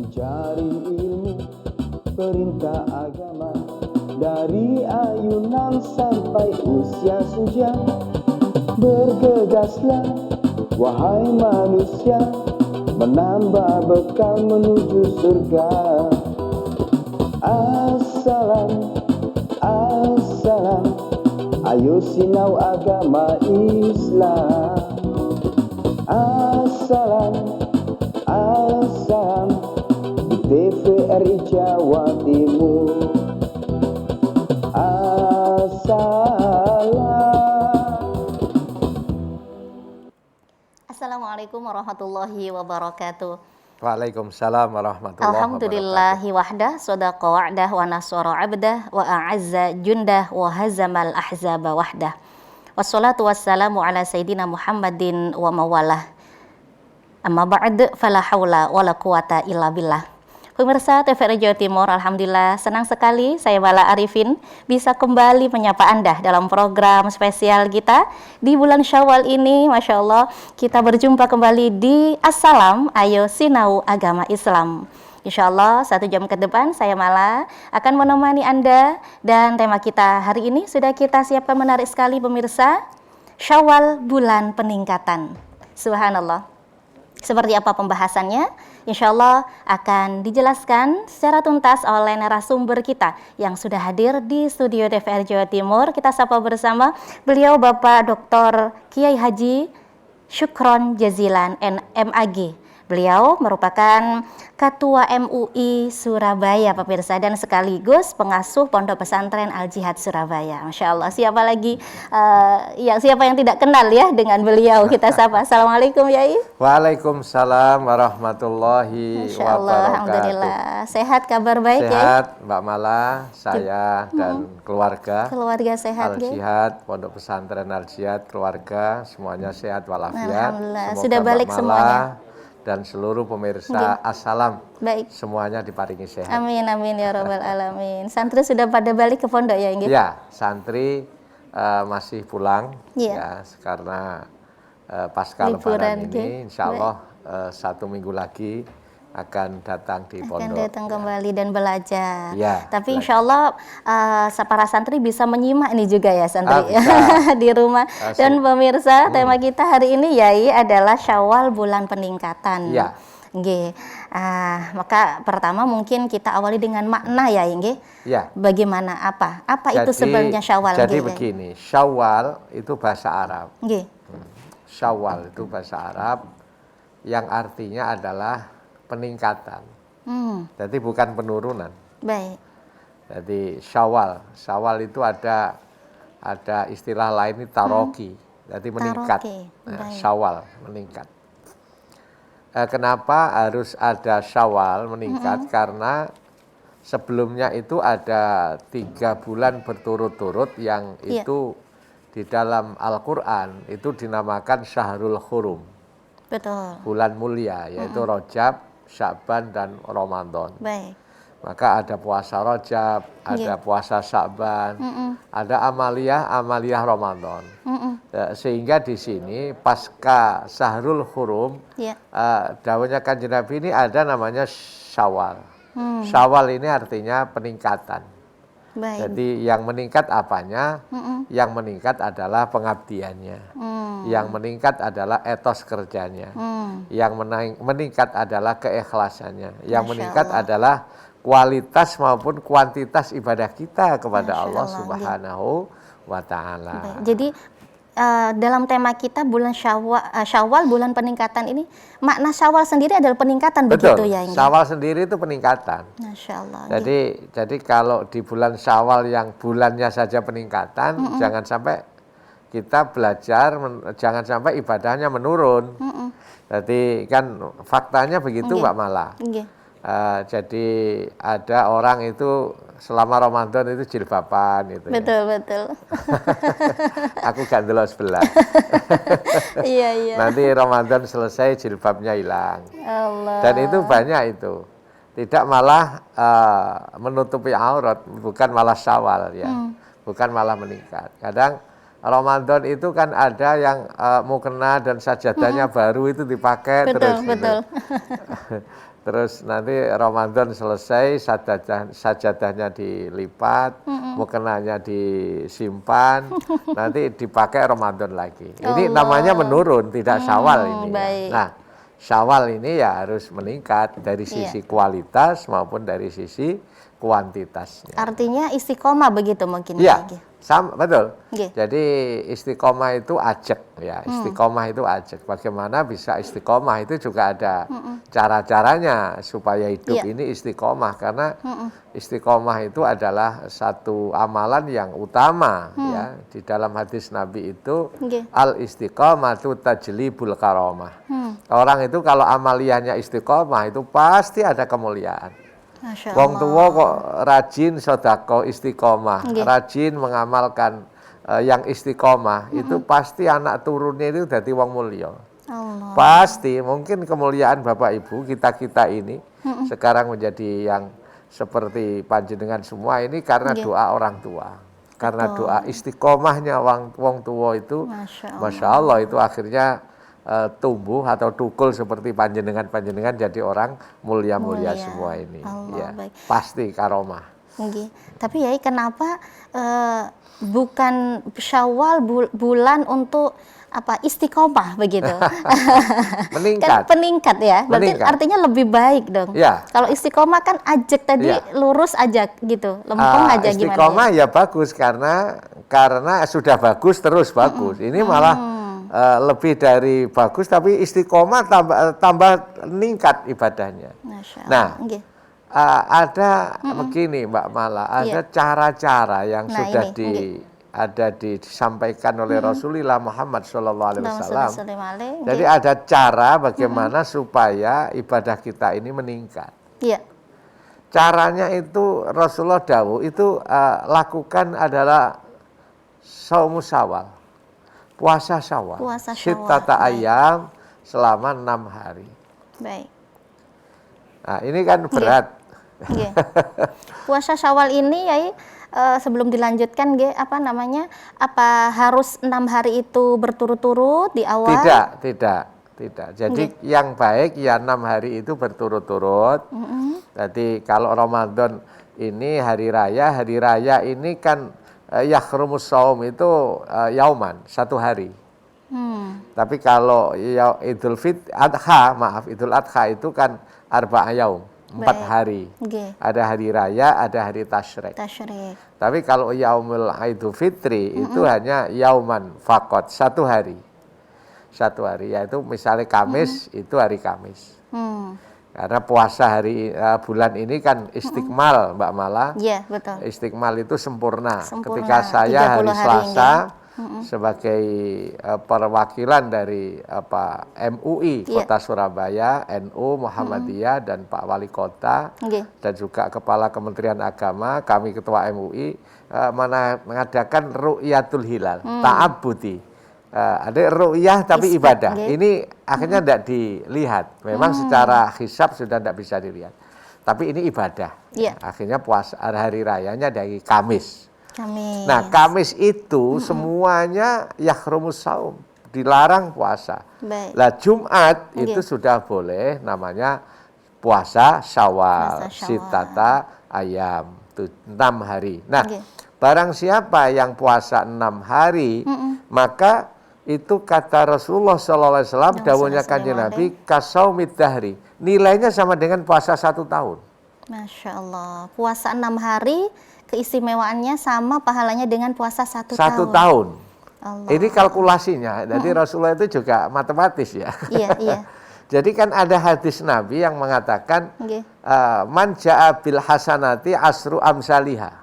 mencari ilmu perintah agama, dari ayunan sampai usia senja. Bergegaslah wahai manusia, menambah bekal menuju surga. Assalam, assalam, ayo sinau agama Islam. Assalam, assalam, di TVRI Jawa Timur. Assalam. Assalamualaikum warahmatullahi wabarakatuh. Waalaikumsalam warahmatullahi wabarakatuh. Alhamdulillahi wahdah, sadaqa wa'dah, wa nasara abdah, wa a'azza jundah, wa hazamal ahzaba wahdah. Wassalatu wassalamu ala sayyidina Muhammadin wa mawalah. Amma ba'd, fala hawla wa la quwata illa billah. Pemirsa TVRI Jawa Timur, alhamdulillah senang sekali saya Mala Arifin bisa kembali menyapa Anda dalam program spesial kita di bulan Syawal ini. Masya Allah, kita berjumpa kembali di Assalam, ayo sinau agama Islam. Insya Allah 1 jam ke depan saya Mala akan menemani Anda, dan tema kita hari ini sudah kita siapkan menarik sekali pemirsa, Syawal bulan peningkatan. Subhanallah. Seperti apa pembahasannya? Insya Allah akan dijelaskan secara tuntas oleh narasumber kita yang sudah hadir di studio TVRI Jawa Timur. Kita sapa bersama beliau Bapak Dr. Kiai Haji Syukron Jazilan MAG. Beliau merupakan Ketua MUI Surabaya, pemirsa, dan sekaligus pengasuh Pondok Pesantren Al-Jihad Surabaya. Masya Allah, siapa lagi, siapa yang tidak kenal ya dengan beliau? Kita sapa. Assalamualaikum Yai. Waalaikumsalam warahmatullahi Masya Allah, wabarakatuh. alhamdulillah. Sehat, kabar baik ya? Sehat, Mbak Mala, saya dan keluarga. Keluarga sehat ya? Al-Jihad, Pondok Pesantren Al-Jihad, keluarga semuanya sehat walafiat. Alhamdulillah. Semoga Sudah balik Mbak Mala semuanya dan seluruh pemirsa Assalam baik. Semuanya diparingi sehat. Amin amin ya rabbal alamin. Santri sudah pada balik ke pondok ya, Inggih? Ya, santri masih pulang ya, karena pasca Lebaran ini, insya Allah 1 minggu lagi akan datang di pondok. Akan datang kembali dan belajar. Ya, tapi insya Allah para santri bisa menyimak ini juga ya santri di rumah. Dan pemirsa, tema kita hari ini Yai adalah Syawal bulan peningkatan. Ya. Maka pertama mungkin kita awali dengan makna ya, Inggih. Ya. Bagaimana apa itu sebenarnya Syawal? Jadi begini, Syawal itu bahasa Arab. Syawal itu bahasa Arab yang artinya adalah peningkatan. Jadi bukan penurunan. Baik. Jadi Syawal itu ada istilah lain ini taroki. Jadi meningkat. Syawal meningkat. Kenapa harus ada Syawal meningkat? Karena sebelumnya itu ada 3 bulan berturut-turut yang itu di dalam Al-Quran itu dinamakan Syahrul Hurum. Betul. Bulan mulia, yaitu Rajab, Sya'ban, dan Ramadan. Baik. Maka ada puasa Rajab, ada puasa Sya'ban, ada amaliyah Ramadan. Sehingga di sini pasca Syahrul Hurum, dawuhnya Kanjeng Nabi ini ada namanya Syawal. Syawal ini artinya peningkatan. Baik. Jadi yang meningkat apanya? Yang meningkat adalah pengabdiannya. Yang meningkat adalah etos kerjanya. Yang meningkat adalah keikhlasannya. Yang meningkat adalah kualitas maupun kuantitas ibadah kita kepada Allah Subhanahu wa Ta'ala. Jadi dalam tema kita bulan Syawal bulan peningkatan ini, makna Syawal sendiri adalah peningkatan. Betul. Begitu ya? Syawal sendiri itu peningkatan. Masya Allah. Jadi kalau di bulan Syawal yang bulannya saja peningkatan, jangan sampai kita belajar, jangan sampai ibadahnya menurun. Jadi kan faktanya begitu Mbak Mala. Jadi ada orang itu selama Ramadan itu jilbaban gitu. Betul. Aku gak ndelok sebelah. Iya. Nanti Ramadan selesai jilbabnya hilang. Allah. Dan itu banyak itu. Tidak malah menutupi aurat, bukan malah Syawal ya. Bukan malah meningkat. Kadang Ramadan itu kan ada yang mukena dan sajadahnya baru itu dipakai Betul, terus. betul. Terus nanti Ramadan selesai, sajadahnya dilipat, mukenanya disimpan, nanti dipakai Ramadan lagi. Ini namanya menurun, tidak Syawal ini. Baik. Nah, Syawal ini ya harus meningkat dari sisi kualitas maupun dari sisi kuantitasnya. Artinya istiqomah begitu mungkin. Iya, betul. Nggih. Jadi istiqomah itu ajak ya, istiqomah itu ajak. Bagaimana bisa istiqomah itu juga ada cara-caranya supaya hidup ini istiqomah, karena istiqomah itu adalah satu amalan yang utama ya. Di dalam hadis Nabi itu al istiqomatu tajlibul karamah. Orang itu kalau amaliyahnya istiqomah itu pasti ada kemuliaan. Wong tua kok rajin sodako istiqomah, rajin mengamalkan yang istiqomah, itu pasti anak turunnya itu jadi wong mulia. Pasti, mungkin kemuliaan Bapak Ibu kita ini sekarang menjadi yang seperti panjenengan semua ini karena doa orang tua. Karena doa istiqomahnya wong tua itu, Masya Allah itu akhirnya tumbuh atau tukul seperti panjenengan jadi orang mulia semua ini. Ya, pasti karomah. Tapi ya kenapa bukan Syawal bulan untuk istiqomah begitu? Meningkat. Kan peningkat ya. Berarti artinya lebih baik dong. Ya. Kalau istiqomah kan ajak tadi lurus aja gitu. Lempeng aja gimana? Istiqomah ya bagus karena sudah bagus terus bagus. Ini malah lebih dari bagus, tapi istiqomah tambah meningkat ibadahnya. Nah, ada begini Mbak Mala, ada cara-cara yang sudah disampaikan oleh Rasulullah Muhammad SAW. Jadi ada cara bagaimana supaya ibadah kita ini meningkat. Caranya itu Rasulullah dawuh itu lakukan adalah saumus Syawal. Puasa Syawal. Sittata ayam selama 6 hari. Baik. Nah, ini kan berat. Puasa Syawal ini ya sebelum dilanjutkan apa harus 6 hari itu berturut-turut di awal? Tidak. Jadi yang baik ya 6 hari itu berturut-turut. Jadi kalau Ramadan ini hari raya ini kan yakhrumus shaum itu yauman, 1 hari. Tapi kalau Idul Adha itu kan arba'a yaum, 4 hari. Ada hari raya, ada hari tasyrik. Tapi kalau yaumul Idul Fitri itu hanya yauman faqat, 1 hari. 1 hari, yaitu misalnya Kamis itu hari Kamis. Karena puasa bulan ini kan istiqmal Mbak Mala. Iya, betul. Istiqmal itu sempurna. Ketika saya hari Selasa sebagai perwakilan dari MUI Kota Surabaya, NU Muhammadiyah dan Pak Wali Kota dan juga Kepala Kementerian Agama, kami Ketua MUI mengadakan Ru'yatul Hilal, ta'abbudi. Ada ru'yah tapi ibadah. Ini akhirnya tidak dilihat. Memang secara hisab sudah tidak bisa dilihat. Tapi ini ibadah. Akhirnya puasa hari rayanya dari Kamis. Nah, Kamis itu semuanya yakhrumus shaum, dilarang puasa. Lah Jumat itu sudah boleh, namanya puasa Syawal. Sittata ayam, 6 hari. Nah, barang siapa yang puasa 6 hari, maka itu kata Rasulullah SAW, dawuhnya Kanjeng Nabi, kasaumid dahri, nilainya sama dengan puasa 1 tahun. Masya Allah, puasa 6 hari keistimewaannya sama pahalanya dengan puasa 1 tahun. 1 tahun. Allah. Ini kalkulasinya, jadi Rasulullah itu juga matematis ya. Iya. Jadi kan ada hadis Nabi yang mengatakan, man ja'a bil hasanati asru amsaliha.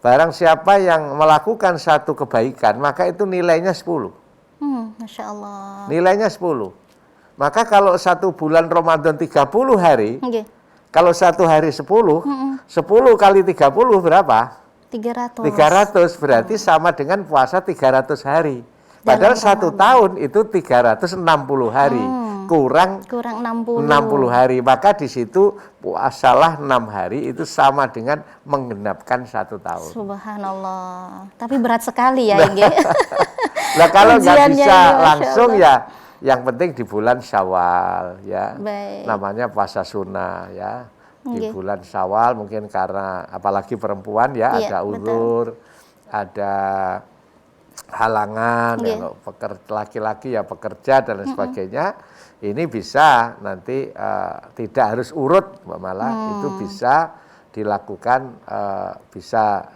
Barang siapa yang melakukan satu kebaikan, maka itu nilainya 10. Masya Allah. Nilainya 10. Maka kalau 1 bulan Ramadan 30 hari, kalau 1 hari 10, 10 kali 30 berapa? 300. 300 berarti sama dengan puasa 300 hari. Padahal 1 tahun itu 360 hari. kurang Kurang 60. 60 hari. Maka di situ puasalah 6 hari itu sama dengan menggenapkan 1 tahun. Subhanallah. Tapi berat sekali ya ini. Nah kalau nggak Ujiannya bisa ini, Masya langsung Allah. ya, yang penting di bulan Syawal ya. Baik. Namanya puasa sunnah ya. Di Nggih. bulan Syawal mungkin karena apalagi perempuan ya, Iya, ada uzur, ada halangan, Nggih. kalau laki-laki ya pekerja dan lain sebagainya. Ini bisa nanti tidak harus urut, Mbak Mala, itu bisa dilakukan, bisa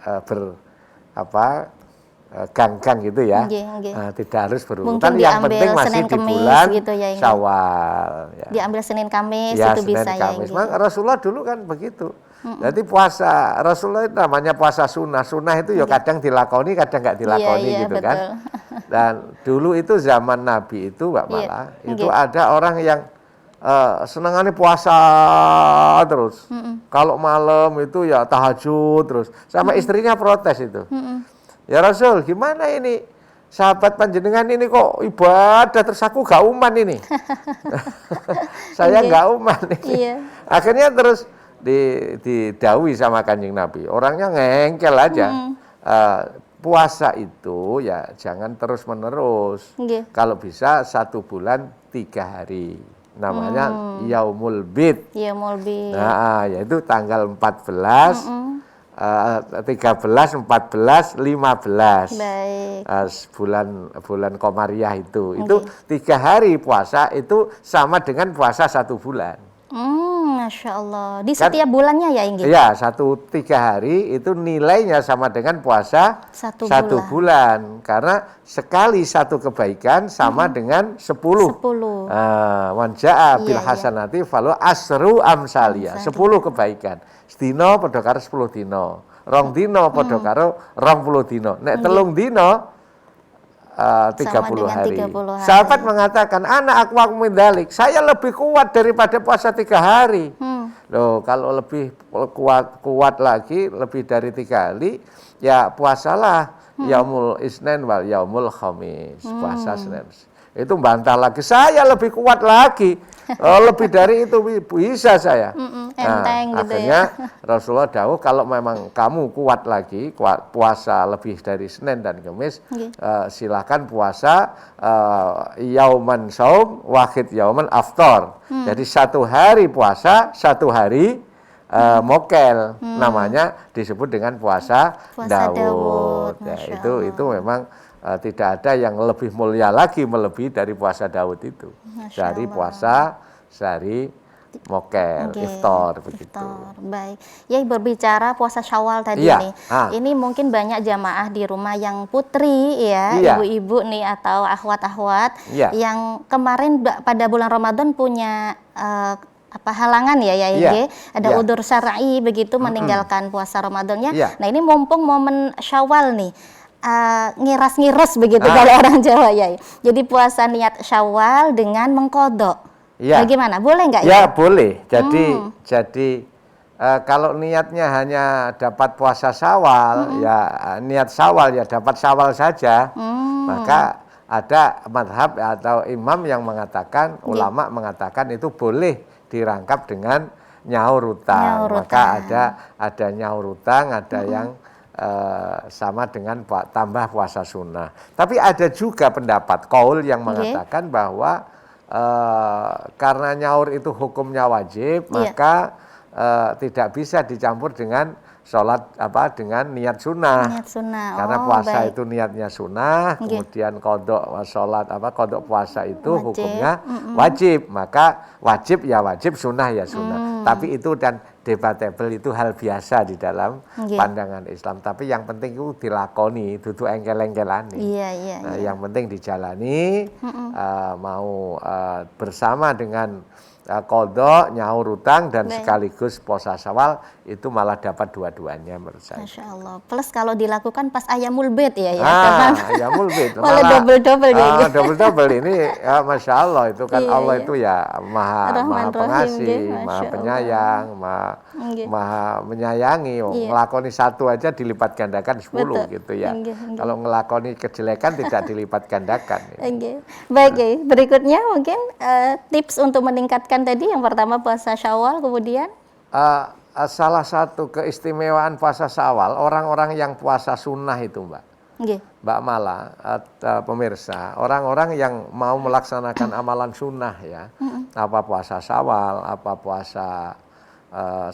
gang-gang gitu ya. Nggih, nggih. Tidak harus berurutan, Mungkin yang diambil penting masih Senin, di Kemis bulan gitu ya, Inge. Syawal ya. Diambil Senin Kamis Ya, itu Senin, bisa ya. Kamis. Inge. Memang Rasulullah dulu kan begitu. Jadi puasa Rasulullah itu namanya puasa sunnah. Sunnah itu ya kadang dilakoni, kadang nggak dilakoni Iya, gitu betul. kan. Dan dulu itu zaman Nabi itu, Mbak Iya, Mala, itu nggih. ada orang yang senangannya puasa terus. Kalau malam itu ya tahajud terus. Sama istrinya protes itu. Ya Rasul, gimana ini? Sahabat panjenengan ini kok ibadah terus aku gak uman ini. Saya Nggih. gak uman ini. Iya. Akhirnya terus didawi sama Kanjeng Nabi. Orangnya ngengkel aja. Puasa itu ya jangan terus menerus. Nggih. Kalau bisa 1 bulan 3 hari. Namanya Yaumul Bid. Iya, Mulbi. Nah, yaitu tanggal 14, 13, 14, 15. Baik. Bulan Komariah itu. Itu 3 hari puasa itu sama dengan puasa 1 bulan. Masya Allah. Di setiap bulannya ya, Inge? Ya, 3 hari itu nilainya sama dengan puasa 1 1 bulan. Karena sekali 1 kebaikan sama dengan 10. 10. Wanja'a bil Iya, iya. hasanati falu asru amsalia. 10 kebaikan. Sedina padha karo 10 dina. Rong dina padha karo 20 dina. Nek telung dina 30 dengan hari. 30 hari. Sahabat mengatakan, anak aku mindalik. Saya lebih kuat daripada puasa 3 hari. Loh, kalau lebih kuat lagi, lebih dari 3 hari, ya puasalah Yaumul Isnin wal Yaumul Khamis. Puasa Senin. Itu bantah lagi. Saya lebih kuat lagi. Lebih dari itu bisa saya. Enteng gitu akhirnya Rasulullah dawuh kalau memang kamu kuat lagi, puasa lebih dari Senin dan Kamis, silakan puasa yauman saum, wahid yauman aftar. Jadi 1 hari puasa, 1 hari mokel, namanya disebut dengan puasa Daud. Ya, Masya itu memang tidak ada yang lebih mulia lagi melebihi dari puasa Daud itu. Masya Dari Allah. puasa sehari mokel, Oke, iftar begitu. iftar. Baik. Ya, berbicara puasa Syawal tadi Iya, nih. ah. Ini mungkin banyak jamaah di rumah yang putri ya, Iya. ibu-ibu nih atau akhwat-akhwat Iya. yang kemarin pada bulan Ramadan punya halangan ya Iya. Ige, ada Iya. udzur syar'i begitu meninggalkan puasa Ramadannya. Iya. Nah, ini mumpung momen Syawal nih. Ngiras-ngiras begitu kalau orang Jawa ya. Jadi puasa niat Syawal dengan mengkodok. Iya. Bagaimana? Boleh nggak Ya boleh. Jadi kalau niatnya hanya dapat puasa Syawal, ya niat Syawal ya dapat Syawal saja. Maka ada madhab atau imam yang mengatakan, ulama mengatakan itu boleh dirangkap dengan nyaur utang. Nyaur Maka utang. ada nyaur utang, ada yang sama dengan tambah puasa sunnah. Tapi ada juga pendapat kaul yang mengatakan bahwa karena nyaur itu hukumnya wajib, maka tidak bisa dicampur dengan sholat dengan niat sunnah. Niat sunnah. Karena puasa itu niatnya sunnah, kemudian kodok sholat kodok puasa itu Wajib. hukumnya wajib. Maka wajib ya wajib, sunnah ya sunnah. Tapi itu dan debatable, itu hal biasa di dalam pandangan Islam. Tapi yang penting itu dilakoni, duduk engkel-engkelan. Iya. Nah, yang penting dijalani, mau bersama dengan qadha, nyaur utang, dan Baik. sekaligus puasa Syawal, itu malah dapat dua-duanya menurut saya. Masya Allah. Plus kalau dilakukan pas Ayamul Bid ya, karena Ya mulbit. malah double-double ya. Double-double ini, ya, Masya Allah, itu kan Iya, Allah iya. itu ya maha Rahman Rahim, pengasih, nggih, maha Masya penyayang, Nggih. maha menyayangi. Iya. Ngelakoni satu aja dilipat gandakan 10 Betul. gitu ya. Nggih, nggih. Kalau ngelakoni kejelekan tidak dilipat gandakan. Oke. Baik, ya. Berikutnya mungkin tips untuk meningkatkan tadi yang pertama puasa Syawal, kemudian Salah satu keistimewaan puasa Syawal, orang-orang yang puasa sunnah itu, Mbak. nggih. Mbak Mala, pemirsa, orang-orang yang mau melaksanakan amalan sunnah ya, apa puasa Syawal, apa puasa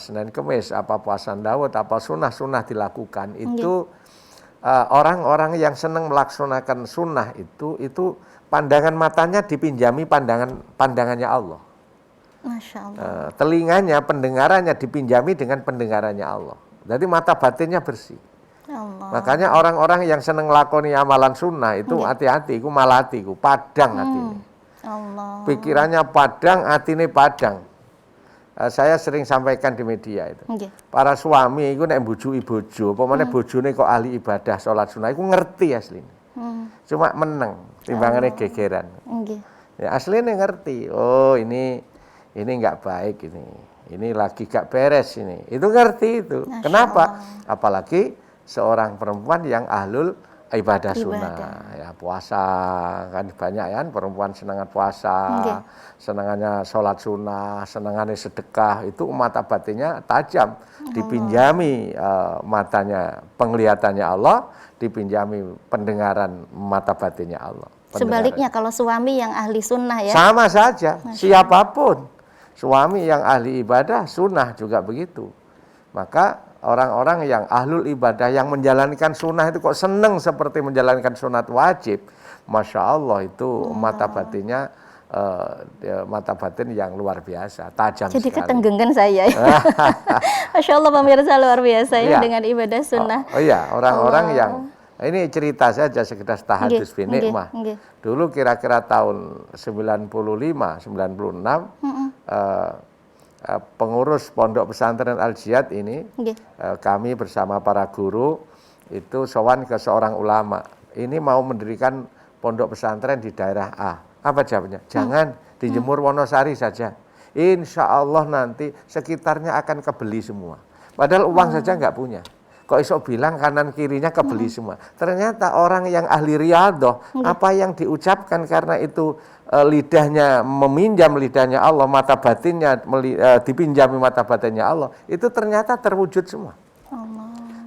Senin Kemis, apa puasa Daud, apa sunnah-sunnah dilakukan, itu orang-orang yang senang melaksanakan sunnah itu pandangan matanya dipinjami pandangannya Allah. Masya Allah. Telinganya, pendengarannya dipinjami dengan pendengarannya Allah. Jadi mata batinnya bersih. Allah. Makanya orang-orang yang seneng lakoni amalan sunnah itu hati-hati, ku malati, ku padang hati. Allah. Pikirannya padang, hatine padang. Saya sering sampaikan di media itu. Nggih. Para suami itu nek mbujuki bojo, pemane bojone kok ahli ibadah salat sunnah, iku ngerti asline. Cuma meneng timbangane gegeran. Nggih. Ya aslinya ngerti. Oh ini nggak baik ini lagi gak beres ini. Itu ngerti itu. Masya Kenapa? Allah. Apalagi seorang perempuan yang ahlul ibadah sunnah. Ya puasa kan banyak kan perempuan senangan puasa, senangannya sholat sunnah, senangannya sedekah. Itu mata batinnya tajam. Dipinjami matanya, penglihatannya Allah, dipinjami pendengaran mata batinnya Allah. Sebaliknya kalau suami yang ahli sunnah ya. Sama saja, siapapun. Suami yang ahli ibadah, sunnah juga begitu. Maka orang-orang yang ahlul ibadah, yang menjalankan sunnah itu kok seneng seperti menjalankan sunat wajib. Masya Allah itu mata batinnya, mata batin yang luar biasa, tajam Jadi sekali. ketenggengan saya ya. Masya Allah pemirsa luar biasa ya Iya. dengan ibadah sunnah. Oh iya, orang-orang yang ini cerita saja sekedar tahadus Nggih, binikmah. nggih. Dulu kira-kira tahun 95, 96, pengurus Pondok Pesantren Al-Jihad ini, Nggih. kami bersama para guru itu sowan ke seorang ulama. Ini mau mendirikan pondok pesantren di daerah A. Apa jawabnya? Jangan di Jemur Wonosari saja. Insya Allah nanti sekitarnya akan kebeli semua. Padahal uang saja nggak punya. Kok iso bilang kanan kirinya kebeli semua. Ternyata orang yang ahli riyadhah, apa yang diucapkan karena itu lidahnya meminjam lidahnya Allah, mata batinnya dipinjami mata batinnya Allah, itu ternyata terwujud semua.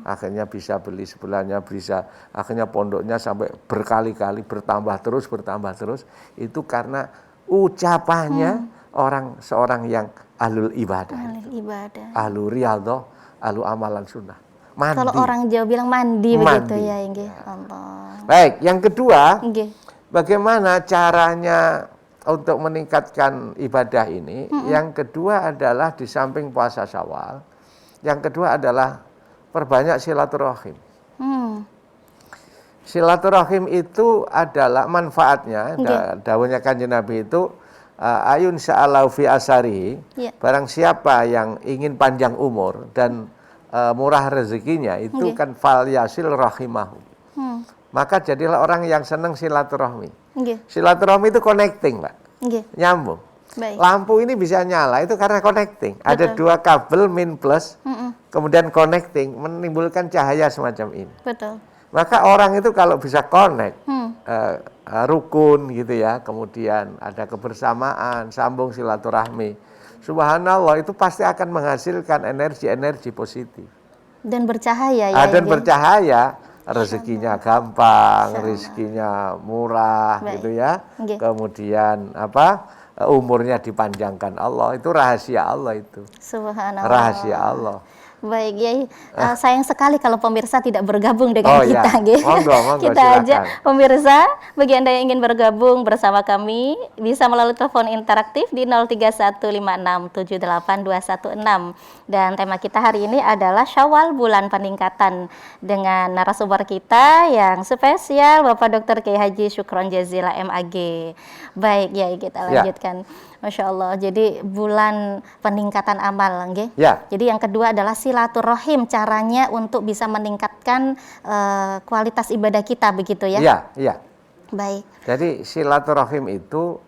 Akhirnya bisa beli sebelahnya, bisa akhirnya pondoknya sampai berkali-kali bertambah terus, itu karena ucapannya seorang yang ahlul ibadah, Ahli ibadah. ahlul riyadhah, ahlul amalan sunnah. Mandi. Kalau orang Jawa bilang mandi begitu Mandi. ya, nggih. Allah. Baik, yang kedua, Nggih. bagaimana caranya untuk meningkatkan ibadah ini? Yang kedua adalah di samping puasa Syawal, yang kedua adalah perbanyak silaturahim. Silaturahim itu adalah manfaatnya, dawuhnya Kanjeng Nabi itu, ayun sa'alau fi asarihi, barang siapa yang ingin panjang umur dan murah rezekinya, itu kan fal yasil rahimahu. Maka jadilah orang yang senang silaturahmi. Silaturahmi itu connecting, Mbak. Nyambung. Baik. Lampu ini bisa nyala itu karena connecting. Ada dua kabel min plus, kemudian connecting, menimbulkan cahaya semacam ini. Betul. Maka orang itu kalau bisa connect, rukun gitu ya, kemudian ada kebersamaan, sambung silaturahmi. Subhanallah, itu pasti akan menghasilkan energi-energi positif. Dan bercahaya ya. Dan bercahaya, rezekinya gampang, rezekinya murah. Baik. Gitu ya. Kemudian umurnya dipanjangkan Allah, itu rahasia Allah itu. Subhanallah. Rahasia Allah. Baik, Yai. Sayang sekali kalau pemirsa tidak bergabung dengan kita, ya. Monggo, kita silakan. ajak pemirsa, bagi Anda yang ingin bergabung bersama kami, bisa melalui telepon interaktif di 0315678216. Dan tema kita hari ini adalah Syawal Bulan Peningkatan, dengan narasumber kita yang spesial, Bapak Dr. Kiai Haji Syukron Jazila MAG. Baik, Yai, kita lanjutkan. Masya Allah. Jadi bulan peningkatan amal, nggih. Ya. Jadi yang kedua adalah silaturahim, caranya untuk bisa meningkatkan kualitas ibadah kita, begitu ya? Iya, iya. Baik. Jadi silaturahim itu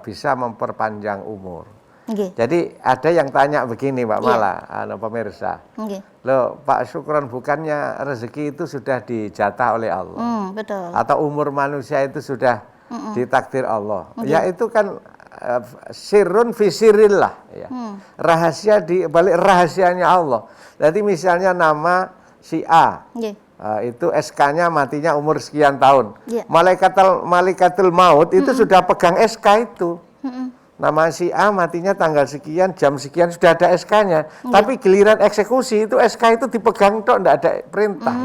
bisa memperpanjang umur. Nggih. Jadi ada yang tanya begini, Mbak Iya. Mala, pemirsa. Nggih. Loh, Pak Syukron, bukannya rezeki itu sudah dijatah oleh Allah? Betul. Atau umur manusia itu sudah ditakdir Allah? Nggih. Ya itu kan sirrun fi sirrillah, ya. Rahasia di balik rahasianya Allah. Jadi misalnya nama si A, Nggih. itu SK-nya matinya umur sekian tahun. Iya. Malaikatul maut itu sudah pegang SK itu. Nama si A matinya tanggal sekian, jam sekian, sudah ada SK-nya. Tapi giliran eksekusi itu SK itu dipegang tok, tidak ada perintah.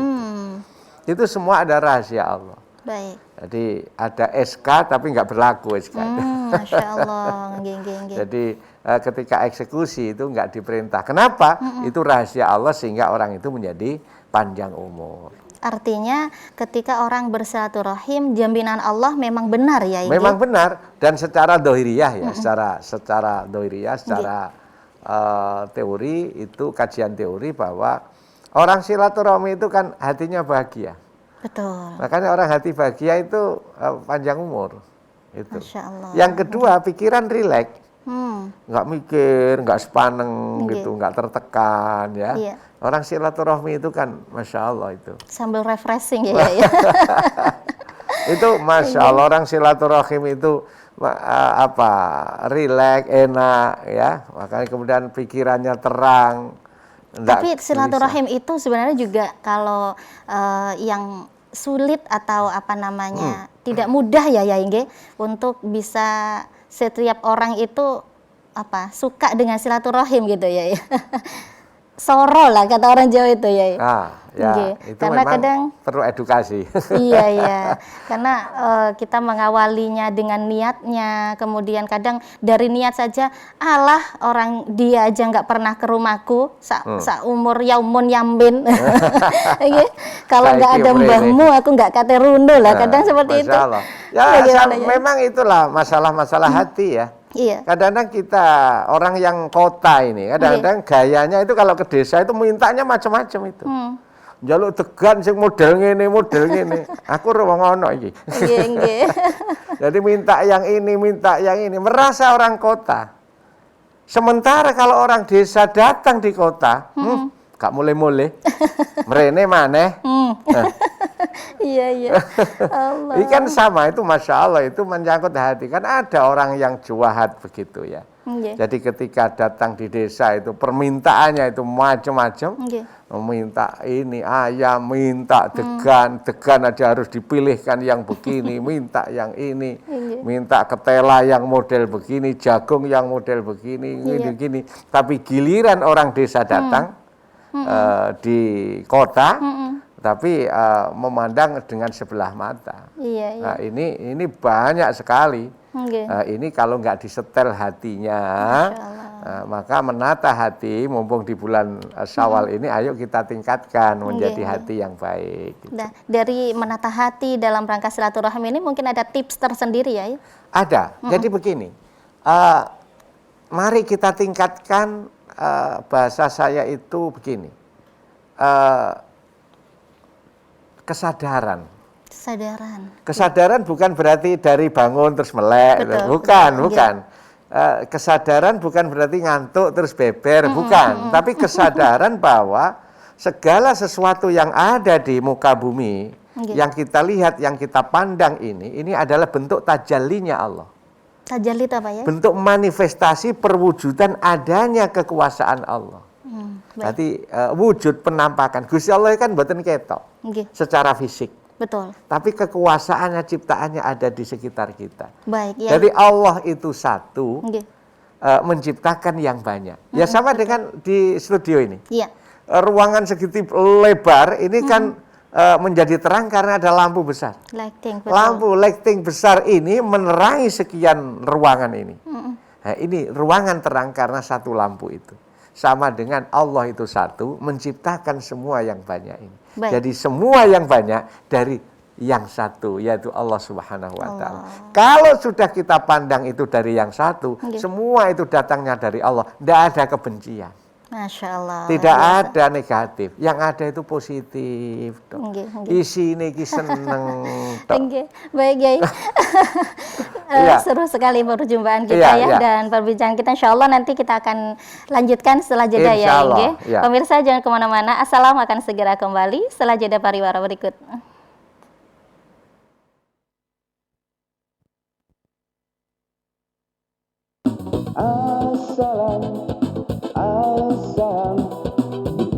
Itu semua ada rahasia Allah. Baik. Jadi ada SK tapi nggak berlaku SK itu. Masya Allah. Nggih, nggih, nggih. Jadi ketika eksekusi itu nggak diperintah. Kenapa? Itu rahasia Allah sehingga orang itu menjadi panjang umur. Artinya ketika orang bersilaturahim, jaminan Allah memang benar ya ini? Memang benar, dan secara dohiriyah ya, secara dohiriyah, secara teori itu, kajian teori bahwa orang silaturahmi itu kan hatinya bahagia. Betul. Makanya orang hati bahagia itu panjang umur. Itu. Masya Allah. Yang kedua, pikiran rileks. Nggak mikir, nggak sepaneng gitu, nggak tertekan ya. Iya. Orang silaturahmi itu kan, Masya Allah itu. Sambil refreshing ya. Ya. Itu Masya Allah, orang silaturahim itu rileks, enak ya. Makanya kemudian pikirannya terang. Tapi silaturahim itu sebenarnya juga kalau yang sulit atau apa namanya tidak mudah ya Inge, untuk bisa setiap orang itu suka dengan silaturahim gitu ya. Soro lah kata orang Jawa itu ya. Ya, itu karena memang kadang perlu edukasi. Iya, karena kita mengawalinya dengan niatnya, kemudian kadang dari niat saja, alah orang dia aja nggak pernah ke rumahku, saumur yaumun yambin. Kalau nggak ada mbahmu, aku nggak kate rundo lah, kadang seperti itu. Allah. Ya, memang itulah masalah-masalah hati ya. Iya. Kadang-kadang kita orang yang kota ini, kadang-kadang gayanya itu kalau ke desa itu mintanya macam-macam itu. Njaluk degan sing model ngene. Aku ora ngono iki. Nggih. Jadi minta yang ini, merasa orang kota. Sementara kalau orang desa datang di kota, gak mulai-mulai. Mrene maneh. Iya. Allah. Ikan sama itu, Masya Allah, itu menyangkut hati. Kan ada orang yang juahat begitu ya. Jadi ketika datang di desa itu permintaannya itu macam-macam. Minta ini ayam, minta degan aja harus dipilihkan yang begini, minta yang ini, minta ketela yang model begini, jagung yang model begini, gini. Tapi giliran orang desa datang di kota, tapi memandang dengan sebelah mata. Nah, ini banyak sekali. Ini kalau nggak disetel hatinya, maka menata hati, mumpung di bulan Syawal ini, ayo kita tingkatkan menjadi hati yang baik. Gitu. Nah, dari menata hati dalam rangka silaturahmi ini mungkin ada tips tersendiri ya? Ada. Jadi begini, mari kita tingkatkan, bahasa saya itu begini, kesadaran. Kesadaran bukan berarti dari bangun terus melek, bukan. Kesadaran bukan berarti ngantuk terus beber, bukan. Tapi kesadaran bahwa segala sesuatu yang ada di muka bumi, yang kita lihat, yang kita pandang ini adalah bentuk tajallinya Allah. Tajalli itu apa ya? Bentuk manifestasi perwujudan adanya kekuasaan Allah. Berarti wujud penampakan. Gusti Allah kan mboten ketok secara fisik. Betul. Tapi kekuasaannya, ciptaannya ada di sekitar kita. Baik. Ya. Jadi Allah itu satu, menciptakan yang banyak. Ya sama dengan di studio ini. Iya. Ruangan segiti lebar ini kan menjadi terang karena ada lampu besar. Lighting, betul. Lampu lighting besar ini menerangi sekian ruangan ini. Nah, ini ruangan terang karena satu lampu itu. Sama dengan Allah itu satu, menciptakan semua yang banyak ini. Baik. Jadi semua yang banyak dari yang satu, yaitu Allah Subhanahu wa Ta'ala. Kalau sudah kita pandang itu dari yang satu, semua itu datangnya dari Allah, tidak ada kebencian. Masya Allah. Tidak ada negatif, yang ada itu positif. Isi ini seneng. Baik, Yai. Seru sekali perjumpaan kita dan perbincangan kita. Insya Allah nanti kita akan lanjutkan setelah jeda ya. Pemirsa jangan kemana-mana. Assalamualaikum akan segera kembali setelah jeda pariwara berikut. Assalam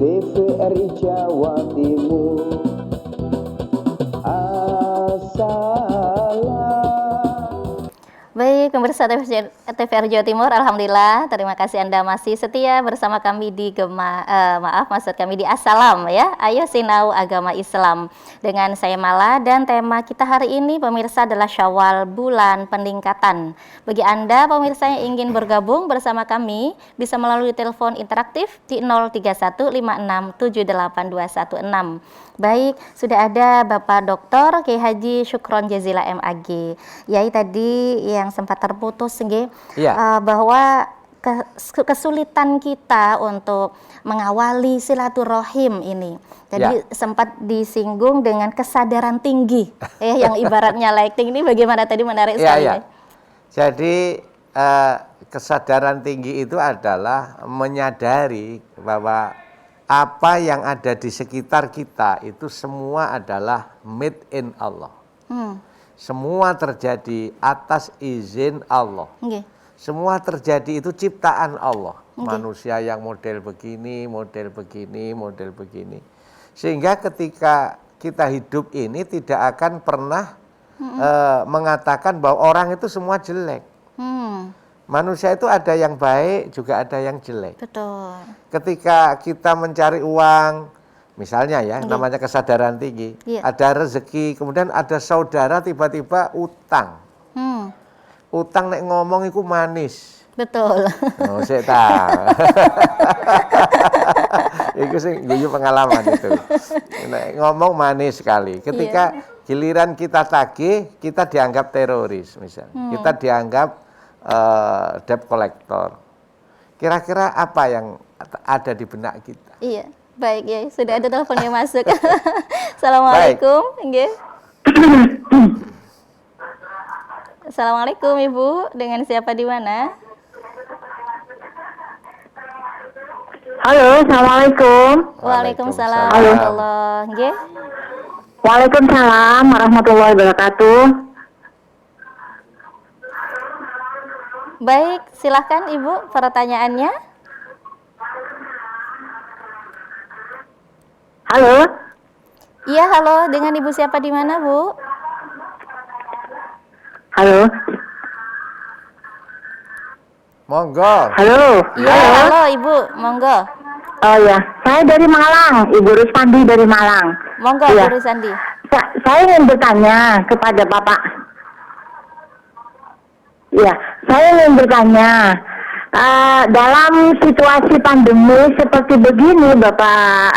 di TVRI Jawa Timur. Baik, pemirsa TVRI Jawa Timur, alhamdulillah, terima kasih Anda masih setia bersama kami di di Assalam ya. Ayo sinau agama Islam dengan saya Mala, dan tema kita hari ini pemirsa adalah Syawal, bulan peningkatan. Bagi Anda pemirsa yang ingin bergabung bersama kami bisa melalui telepon interaktif di 03156782216. Baik, sudah ada Bapak Dr. Kiai Haji Syukron Jazila MAG. Yai tadi yang sempat terputus bahwa kesulitan kita untuk mengawali silaturahim ini. Jadi sempat disinggung dengan kesadaran tinggi yang ibaratnya lighting ini bagaimana tadi, menarik sekali. Jadi kesadaran tinggi itu adalah menyadari bahwa apa yang ada di sekitar kita itu semua adalah made in Allah. Semua terjadi atas izin Allah. Semua terjadi itu ciptaan Allah. Manusia yang model begini, model begini, model begini. Sehingga ketika kita hidup ini tidak akan pernah mengatakan bahwa orang itu semua jelek. Manusia itu ada yang baik, juga ada yang jelek. Betul. Ketika kita mencari uang, misalnya namanya kesadaran tinggi, ada rezeki, kemudian ada saudara tiba-tiba utang. Utang nek ngomong itu manis. Betul. Oh, saya tahu. Itu sih guyu pengalaman itu. Nek ngomong manis sekali. Ketika giliran kita tagih, kita dianggap teroris misalnya. Kita dianggap debt collector. Kira-kira apa yang ada di benak kita? Iya, baik ya. Sudah ada telepon yang masuk. Assalamualaikum. Assalamualaikum Ibu. Dengan siapa di mana? Halo, assalamualaikum. Waalaikumsalam warahmatullahi wabarakatuh. Waalaikumsalam warahmatullahi wabarakatuh. Baik, silahkan Ibu pertanyaannya. Halo. Iya, halo. Dengan Ibu siapa di mana, Bu? Halo. Monggo. Halo. Iya, halo Ibu. Monggo. Oh ya, saya dari Malang, Ibu Rusandi dari Malang. Monggo, ya. Bu Rusandi. Saya ingin bertanya kepada Bapak. Ya, saya ingin bertanya, dalam situasi pandemi seperti begini, Bapak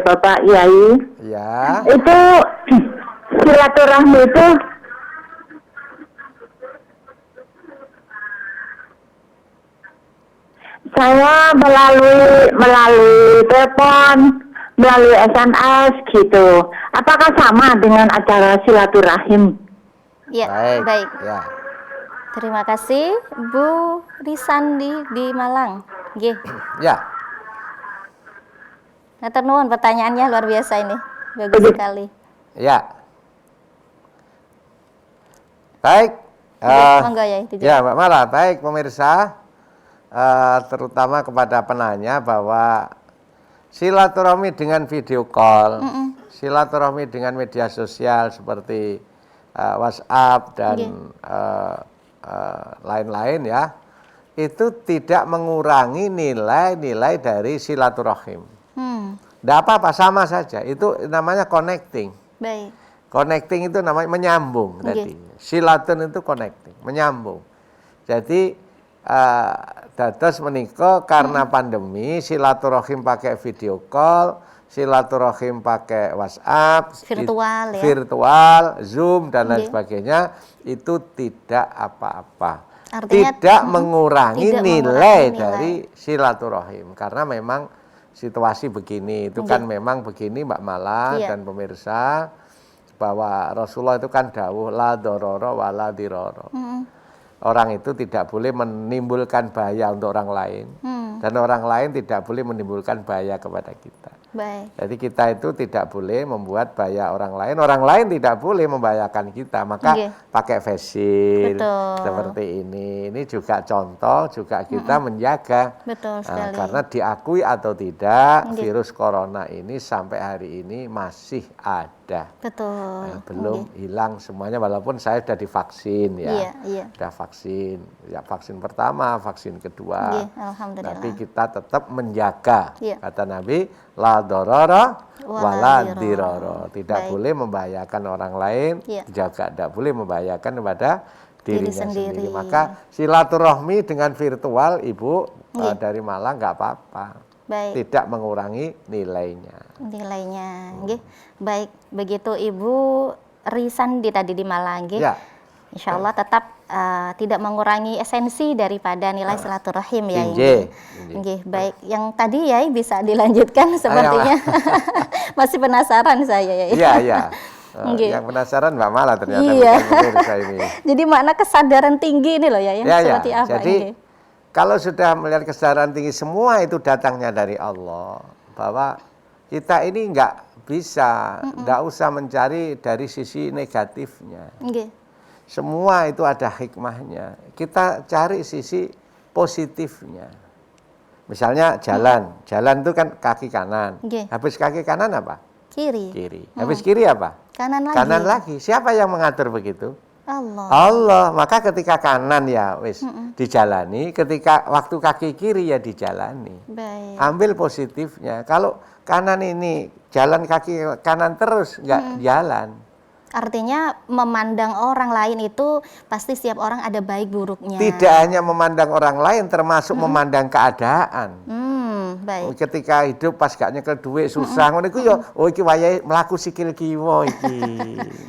Bapak Yai, itu silaturahmi itu saya melalui telepon, melalui SMS gitu. Apakah sama dengan acara silaturahim? Ya, baik. Ya. Terima kasih Bu Risandi di Malang. Ya. Matur nuwun, pertanyaannya luar biasa ini. Bagus sekali. Ya. Baik. Monggo ya. Ya, Mbak Mala. Baik pemirsa, terutama kepada penanya bahwa silaturahmi dengan video call, silaturahmi dengan media sosial seperti WhatsApp dan lain-lain ya, itu tidak mengurangi nilai-nilai dari silaturahim. Tidak apa-apa, sama saja. Itu namanya connecting. Baik. Connecting itu namanya menyambung tadi. Silatun itu connecting, menyambung. Jadi dados menika karena pandemi silaturahim pakai video call, silaturahim pakai WhatsApp, Virtual ya. virtual, Zoom dan lain Nggih. sebagainya itu tidak apa-apa. Artinya, Tidak mengurangi tidak nilai mengurangi nilai. dari silaturahim karena memang situasi begini itu kan memang begini Mbak Mala Iya. dan pemirsa bahwa Rasulullah itu kan dawuh la dororo wala diroro. Orang itu tidak boleh menimbulkan bahaya untuk orang lain dan orang lain tidak boleh menimbulkan bahaya kepada kita. Baik. Jadi kita itu tidak boleh membuat bahaya orang lain tidak boleh membahayakan kita. Maka Nggih. pakai face shield Betul. seperti ini. Ini juga contoh juga kita menjaga. Betul Nah, sekali. karena diakui atau tidak Nggih. virus corona ini sampai hari ini masih ada. Betul. Nah, belum hilang semuanya walaupun saya sudah divaksin ya. Iya, iya. Sudah vaksin. Ya vaksin pertama, vaksin kedua. Nggih, alhamdulillah. Tapi kita tetap menjaga. Iya. Kata Nabi, la dororo wala diroro. diroro. Tidak Baik. boleh membahayakan orang lain, Iya. juga tidak boleh membahayakan kepada Diri dirinya sendiri. sendiri. Maka silaturahmi dengan virtual Ibu Iya. dari Malang nggak apa-apa. Baik. Tidak mengurangi nilainya. Nilainya, nggih. Baik, begitu Ibu Risandi tadi di Malang, nggih. Ya. Insya Allah tetap tidak mengurangi esensi daripada nilai silaturahim ya ini. Injih, injih. Nggih, baik. Yang tadi ya bisa dilanjutkan sepertinya. Masih penasaran saya ya. Iya, iya. Nggih. Yang penasaran Mbak Mala ternyata Iya. bukan pemirsa ini. Jadi makna kesadaran tinggi ini loh ya, yang Ya, seperti ya. apa? Jadi nggih. kalau sudah melihat kesadaran tinggi semua itu datangnya dari Allah. Bahwa kita ini nggak bisa, nggak usah mencari dari sisi negatifnya. Nggih. Semua itu ada hikmahnya. Kita cari sisi positifnya. Misalnya jalan. Jalan itu kan kaki kanan. Nggih. Habis kaki kanan apa? Kiri. Kiri. Habis kiri apa? Kanan lagi. Kanan lagi. Siapa yang mengatur begitu? Allah. Allah. Maka ketika kanan ya wis dijalani, ketika waktu kaki kiri ya dijalani. Baik. Ambil positifnya. Kalau kanan ini jalan kaki kanan terus nggak jalan. Artinya memandang orang lain itu pasti setiap orang ada baik buruknya. Tidak hanya memandang orang lain, termasuk memandang keadaan. Baik. Ketika hidup pas gak nyekel duit susah, ngono iku ya, oh iki wayahe mlaku sikil kiwa iki.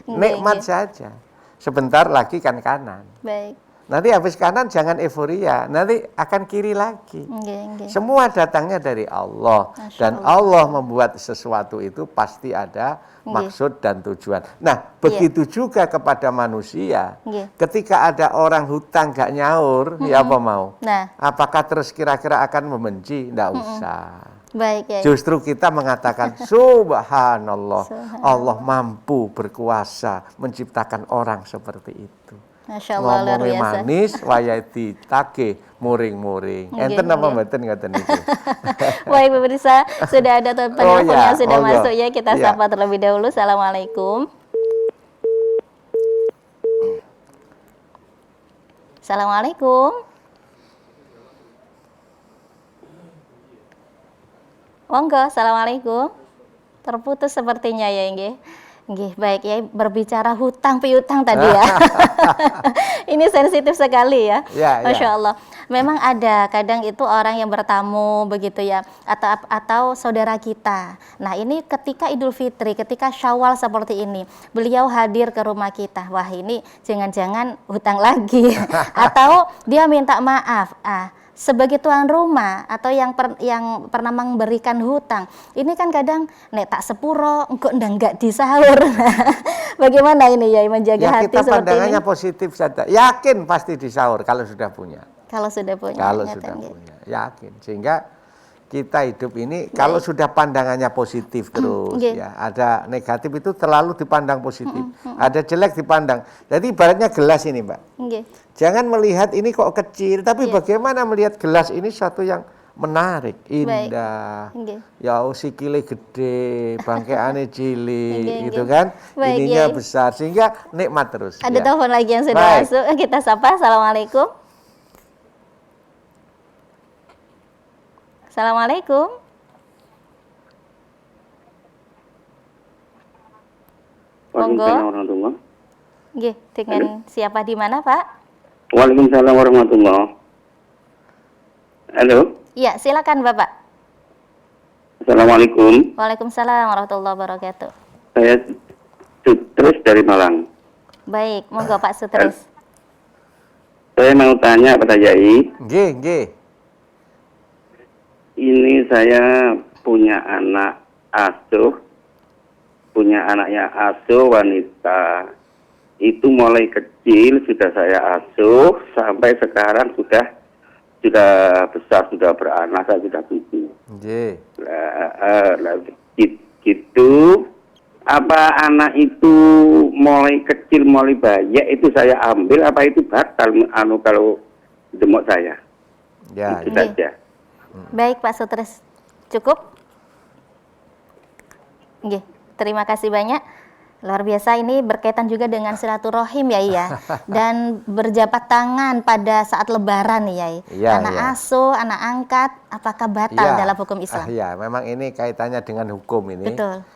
Nikmat saja. Sebentar lagi kan kanan. Baik. Nanti habis kanan jangan euforia, nanti akan kiri lagi. Nggih, nggih. Semua datangnya dari Allah. Masya Dan Allah membuat sesuatu itu pasti ada maksud dan tujuan. Nah, begitu juga kepada manusia. Nggih. Ketika ada orang hutang gak nyaur, ya apa mau? Nah, Apakah terus kira-kira akan membenci? Nggak usah. baik ya. Justru kita mengatakan Subhanallah, Allah mampu berkuasa menciptakan orang seperti itu. Masya Allah, luar Ngomongnya biasa. manis, wayai ditagih muring-muring. Nggih, Enten apa nggih. mboten ngoten niku? Baik pemirsa, sudah ada penelpon Oh, yang ya, sudah monggo. masuk ya. Kita Iya. sapa terlebih dahulu. Assalamualaikum. Assalamualaikum. Monggo, assalamualaikum. Terputus sepertinya ya, nggih. Nggih, baik ya, berbicara hutang piutang tadi ya. Ini sensitif sekali ya. Ya, ya. Masya Allah. Memang ada kadang itu orang yang bertamu begitu ya, atau saudara kita. Nah, ini ketika Idul Fitri, ketika Syawal seperti ini, beliau hadir ke rumah kita. Wah, ini jangan-jangan hutang lagi atau dia minta maaf. Sebagai tuan rumah atau yang pernah memberikan hutang, ini kan kadang nek tak sepuro, engkau nggak disahur. Bagaimana ini ya menjaga Ya hati kita seperti pandangannya ini? positif saja. Yakin pasti disaur kalau sudah punya. Kalau sudah punya. Kalau ternyata sudah nggih. punya, yakin. Sehingga kita hidup ini kalau sudah pandangannya positif terus nggih. ya, ada negatif itu terlalu dipandang positif. Ada jelek dipandang. Jadi ibaratnya gelas ini, Mbak. Nggih. Jangan melihat ini kok kecil, tapi bagaimana melihat gelas ini satu yang menarik, indah. Nggih. Ya sikile gede, bangkeane cilik Nggih, gitu nggih. kan. Baik, Ininya Yai. besar sehingga nikmat terus. Ada ya. telepon lagi yang sudah Baik. masuk. Kita sapa. Assalamualaikum. Assalamualaikum. Monggo. Waalaikumsalam warahmatullahi. Nggih, dengan siapa di mana, Pak? Waalaikumsalam warahmatullahi. Halo. Iya, silakan Bapak. Assalamualaikum. Waalaikumsalam warahmatullahi wabarakatuh. Saya Sutris dari Malang. Baik, monggo Pak Sutris. Saya mau tanya pada Yai. Nggih, nggih. Ini saya punya anak asuh, punya anaknya asuh wanita. Itu mulai kecil sudah saya asuh sampai sekarang sudah besar, sudah beranak, saya sudah cucu. Nggih. Gitu. Apa anak itu mulai kecil, mulai bayi itu saya ambil, apa itu batal kalau demok saya? Ya, Itu ya. saja. Baik Pak Sutris, cukup? Nggih, terima kasih banyak. Luar biasa, ini berkaitan juga dengan silaturahim ya. Dan berjabat tangan pada saat lebaran nih ya. Iya, Anak iya. asuh, anak angkat, apakah batal Ya. dalam hukum Islam? Ya, memang ini kaitannya dengan hukum ini. Betul.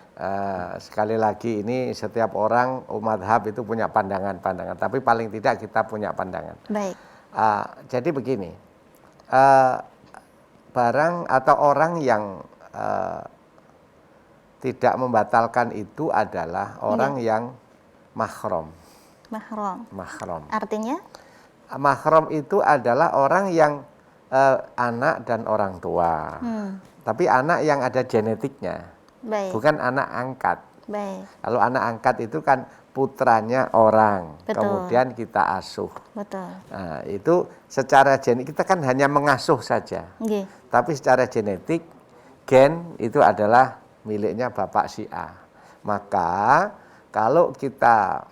Sekali lagi ini setiap orang madhab itu punya pandangan-pandangan, tapi paling tidak kita punya pandangan. Baik. Jadi begini, barang atau orang yang tidak membatalkan itu adalah orang yang mahram. Mahram. Artinya? Mahram itu adalah orang yang anak dan orang tua. Tapi anak yang ada genetiknya, Baik. bukan anak angkat. Baik. Kalau anak angkat itu kan putranya orang, Betul. kemudian kita asuh. Betul. Nah, itu secara genetik kita kan hanya mengasuh saja. Nggih. Tapi secara genetik gen itu adalah miliknya bapak si A. Maka kalau kita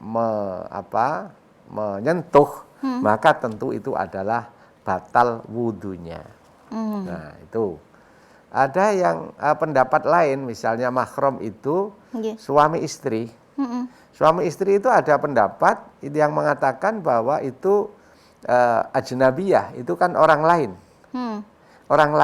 menyentuh, maka tentu itu adalah batal wudunya. Nah, itu. Ada yang pendapat lain, misalnya mahram itu Nggih. suami istri. Suami istri itu ada pendapat yang mengatakan bahwa itu ajnabiyah, itu kan orang lain. Orang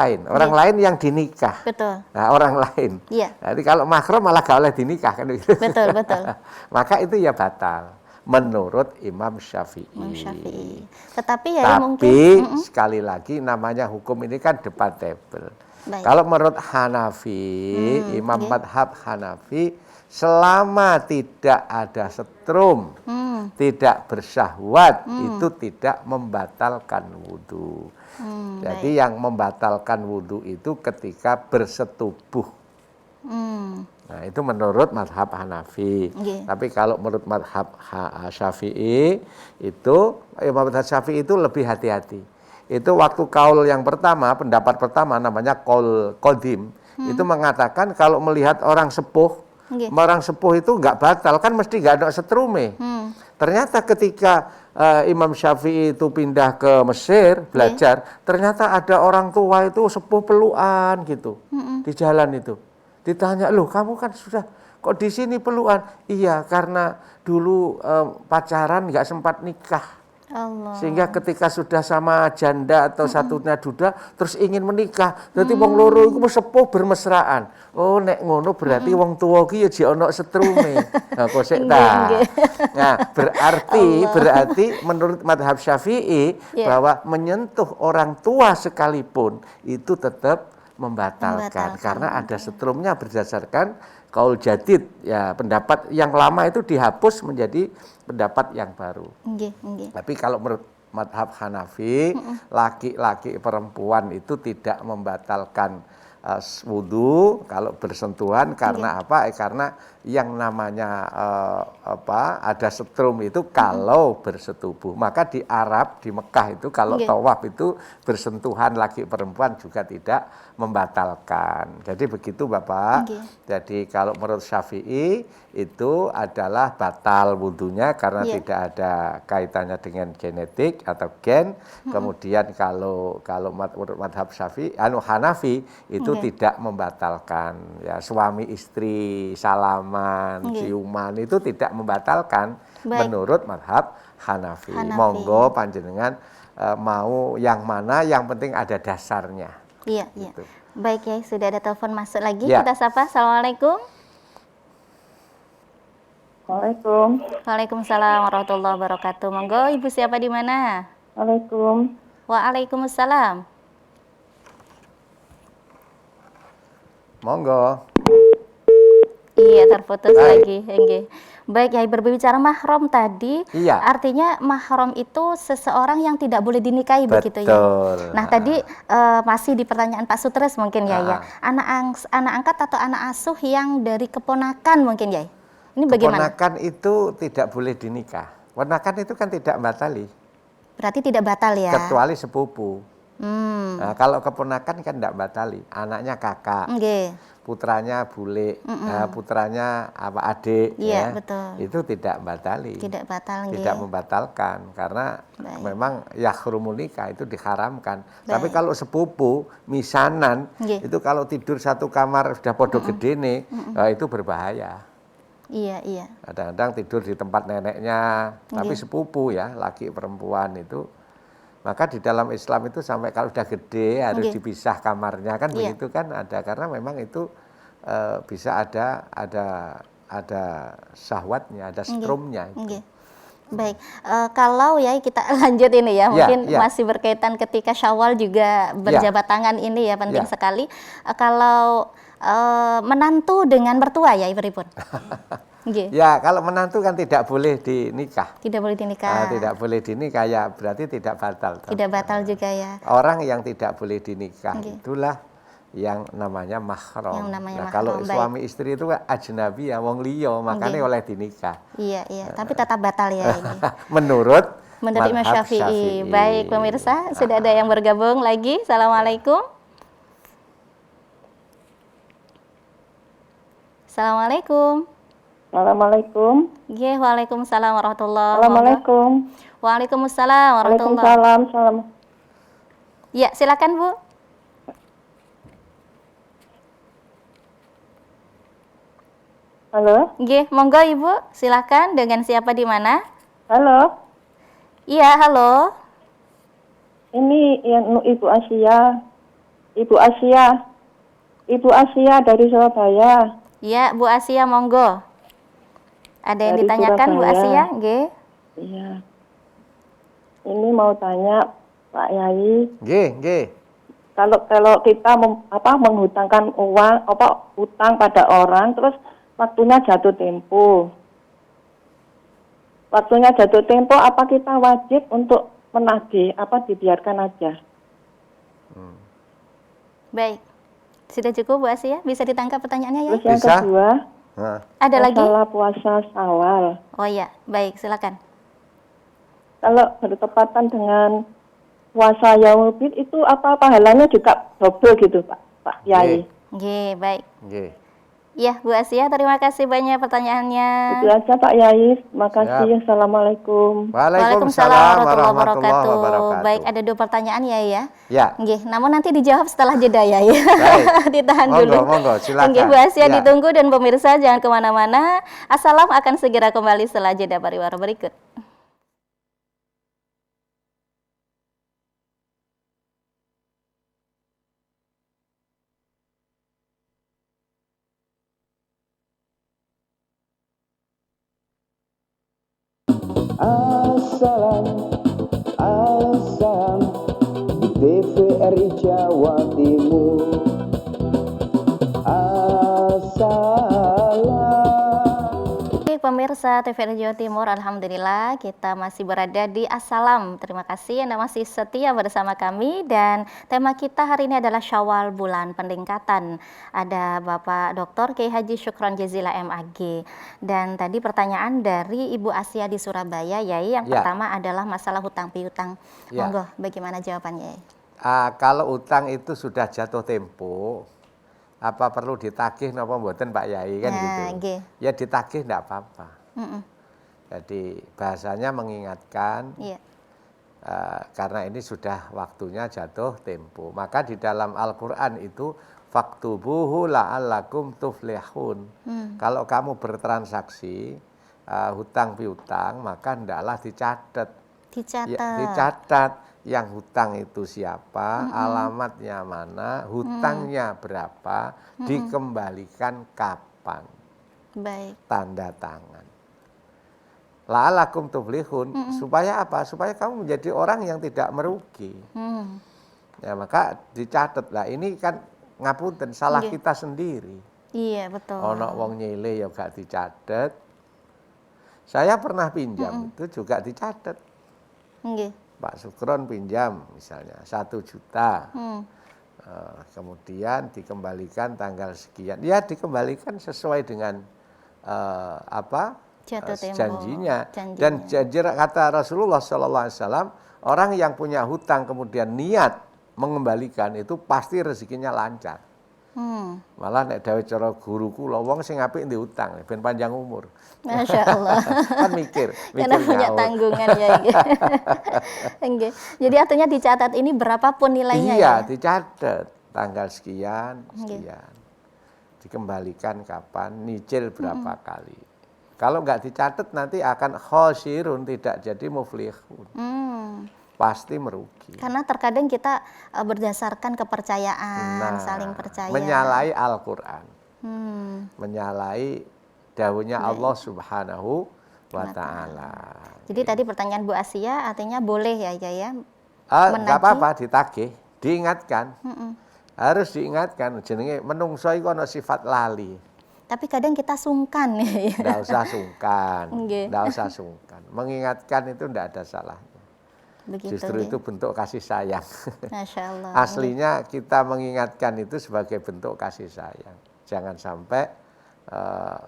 lain yang dinikah. Betul. Nah, orang lain. Iya. Jadi kalau mahram malah gak oleh dinikah kan gitu. Betul, betul. Maka itu ya batal menurut Imam Syafi'i. Imam Syafi'i. Tetapi ya mungkin Tapi sekali lagi namanya hukum ini kan debatable. Baik. Kalau menurut Hanafi, Imam oke. madhab Hanafi, selama tidak ada setrum, tidak bersyahwat, itu tidak membatalkan wudhu. Jadi yang membatalkan wudhu itu ketika bersetubuh. Nah, itu menurut madhab Hanafi. Nggih. Tapi kalau menurut madhab Syafi'i itu, madhab Syafi'i itu lebih hati-hati. Itu waktu kaul yang pertama, pendapat pertama namanya kaul qadim, itu mengatakan kalau melihat orang sepuh, Nggih. orang sepuh itu nggak batal, kan mesti nggak ada setrume. Ternyata ketika Imam Syafi'i itu pindah ke Mesir belajar, ternyata ada orang tua itu sepuh pelukan gitu di jalan itu. Ditanya, loh kamu kan sudah kok di sini pelukan? Iya, karena dulu pacaran nggak sempat nikah. Allah. Sehingga ketika sudah sama janda atau satunya duda terus ingin menikah, dadi wong loro iku sepuh bermesraan. Oh nek ngono berarti wong tuwa ki ya jek ana setrume. Nah kok sik ta. Nah, berarti menurut madhab Syafi'i bahwa menyentuh orang tua sekalipun itu tetap membatalkan karena ada setrumnya berdasarkan kaul jadid, ya pendapat yang lama itu dihapus menjadi pendapat yang baru. Tapi kalau menurut madhab Hanafi, laki-laki perempuan itu tidak membatalkan wudhu kalau bersentuhan karena apa? Karena yang namanya ada setrum itu kalau bersetubuh. Maka di Arab, di Mekah itu kalau tawaf itu bersentuhan laki perempuan juga tidak membatalkan. Jadi begitu Bapak. Jadi kalau menurut Syafi'i itu adalah batal wudhunya karena tidak ada kaitannya dengan genetik atau gen. Kemudian kalau menurut madhab Syafi'i, Hanafi itu tidak membatalkan. Ya suami istri salaman, ciuman itu tidak membatalkan menurut madhab Hanafi. Monggo panjenengan mau yang mana, yang penting ada dasarnya. Iya, gitu. Baik ya, sudah ada telepon masuk lagi. Ya. Kita sapa. Assalamualaikum. Waalaikumsalam warahmatullahi wabarakatuh. Monggo, Ibu siapa di mana? Waalaikumsalam. Monggo. Iya, terputus Baik. lagi. Nggih. Baik, Yai, berbicara mahram tadi, Iya. artinya mahram itu seseorang yang tidak boleh dinikahi begitu ya. Betul. Nah, tadi masih di pertanyaan Pak Sutres mungkin ya. Anak angkat atau anak asuh yang dari keponakan mungkin ya. Ini bagaimana? Keponakan itu tidak boleh dinikah. Keponakan itu kan tidak batali, Berarti tidak batal ya. kecuali sepupu. Hmm. Nah, kalau keponakan kan tidak batali, anaknya kakak, Nggih. putranya bule, putranya adik, Iya, ya, betul. itu tidak batali, Tidak batal nggih. tidak membatalkan, karena Baik. memang yahrumul nikah itu diharamkan. Tapi Baik. kalau sepupu, misanan, Nggih. itu kalau tidur satu kamar sudah podo gede nih, itu berbahaya. Iya, iya. Kadang-kadang tidur di tempat neneknya, tapi Nggih. sepupu ya, laki perempuan itu. Maka di dalam Islam itu sampai kalau udah gede harus Nggih. dipisah kamarnya kan Iya. begitu kan ada, karena memang itu bisa ada syahwatnya, ada strumnya itu. Nggih. Baik, kalau ya kita lanjut ini ya, mungkin ya. masih berkaitan ketika Syawal juga berjabat tangan ini ya, penting Ya. sekali. Kalau menantu dengan mertua ya, Ibu. Nggih. Ya, kalau menantu kan tidak boleh dinikah. Tidak boleh dinikah. Tidak boleh dinikah ya berarti tidak batal. Tidak batal juga ya. Orang yang tidak boleh dinikah Nggih. itulah yang namanya mahram. Yang namanya Nah, kalau mahram, baik. suami istri itu kan ajnabi ya, wong liya, makanya Nggih. oleh dinikah. Iya, iya, tapi tetap batal ya ini. Menurut Imam madhab Syafi'i. Baik, pemirsa, sudah ada yang bergabung lagi. Assalamualaikum. Assalamualaikum. Assalamualaikum. Nggih, waalaikumsalam warahmatullahi wabarakatuh. Assalamualaikum. Waalaikumsalam warahmatullahi. Waalaikumsalam. Salam. Ya, silakan Bu. Halo. Nggih, monggo Ibu, silakan. Dengan siapa di mana? Halo. Iya, halo. Ini yang Ibu Asia. Ibu Asia. Ibu Asia dari Surabaya. Iya, Bu Asia, monggo. Ada yang Dari ditanyakan Bu Surabaya. Asia? Nggih. Iya. Ini mau tanya Pak Yai. nggih. Kalau kita menghutangkan uang utang pada orang, terus waktunya jatuh tempo. Waktunya jatuh tempo, apa kita wajib untuk menagih? Apa dibiarkan aja? Baik. Sudah cukup Bu Asia? Bisa ditangkap pertanyaannya ya? Terus yang Bisa. kedua, Nah, Ada lagi? masalah puasa Syawal. Oh iya, baik, silakan. Kalau bertepatan dengan puasa Yaumul itu apa pahalanya juga double gitu Pak Yai? Nggih, baik. nggih. Iya, Bu Asia, terima kasih banyak pertanyaannya. Itu aja Pak Yai. Terima kasih. Assalamualaikum. Waalaikumsalam warahmatullahi wabarakatuh. Baik, ada 2 pertanyaan ya. Ya. Nggih, namun nanti dijawab setelah jeda ya. Baik. Ditahan Monggo, dulu. monggo, silakan. Nggih, Bu Asia Ya. ditunggu dan pemirsa jangan kemana-mana. Assalam akan segera kembali setelah jeda pariwara berikut. Assalam di TVRI Jawa Timur. Oke, pemirsa TVRI Jawa Timur, alhamdulillah kita masih berada di Assalam. Terima kasih Anda masih setia bersama kami dan tema kita hari ini adalah Syawal bulan peningkatan. Ada Bapak Dr. Kiai Haji Syukron Jazila MAG. Dan tadi pertanyaan dari Ibu Asia di Surabaya, Yai. Yang Ya. pertama adalah masalah hutang piutang. Ya. Monggo, bagaimana jawabannya, Yai? Kalau utang itu sudah jatuh tempo, apa perlu ditagih napa mboten Pak Yai kan Nah, gitu. nggih. Ya ditagih enggak apa-apa. Mm-mm. Jadi bahasanya mengingatkan Iya. karena ini sudah waktunya jatuh tempo. Maka di dalam Al-Qur'an itu faktubuhu la'allakum tuflihun. Kalau kamu bertransaksi hutang piutang maka hendaklah dicatat. Dicatat. Ya, dicatat yang hutang itu siapa, alamatnya mana, hutangnya berapa, dikembalikan kapan, Baik. tanda tangan. La'alakum tuflihun, supaya apa? Supaya kamu menjadi orang yang tidak merugi. Hmm. Ya, maka dicatat lah. Ini kan ngapunten salah Nggih. kita sendiri. Iya, betul. Ono wong nyile ya gak dicatet. Saya pernah pinjam itu juga dicatet. Nggih. Pak Sukron pinjam misalnya 1 juta. Kemudian dikembalikan tanggal sekian. Ya dikembalikan sesuai dengan Jatuh tempo. janjinya. Dan janji kata Rasulullah SAW, orang yang punya hutang kemudian niat mengembalikan itu pasti rezekinya lancar. Malah nek dawe cara guruku lho wong sing apik ndek utang ben panjang umur. Masya Allah. Kan mikir Karena punya nyaur. tanggungan ya. Nggih. Jadi artinya dicatat ini berapapun nilainya Iya, ya. dicatat tanggal sekian, sekian. Dikembalikan kapan, nyicil berapa kali. Kalau nggak dicatat nanti akan khosirun, tidak jadi muflihun. Pasti merugi. Karena terkadang kita berdasarkan kepercayaan, saling percaya. Menyalahi Al-Qur'an. Menyalahi dawuhnya Baik. Allah Subhanahu wa ta'ala. Jadi tadi pertanyaan Bu Asia artinya boleh ya ya. Enggak apa-apa ditagih, diingatkan. Harus diingatkan jenenge menungso iku ana sifat lali. Tapi kadang kita sungkan ya. Enggak usah sungkan. Nggih. Enggak usah sungkan. Mengingatkan itu enggak ada salahnya. Begitu. Justru nggih. itu bentuk kasih sayang. Masya Allah. Aslinya kita mengingatkan itu sebagai bentuk kasih sayang. Jangan sampai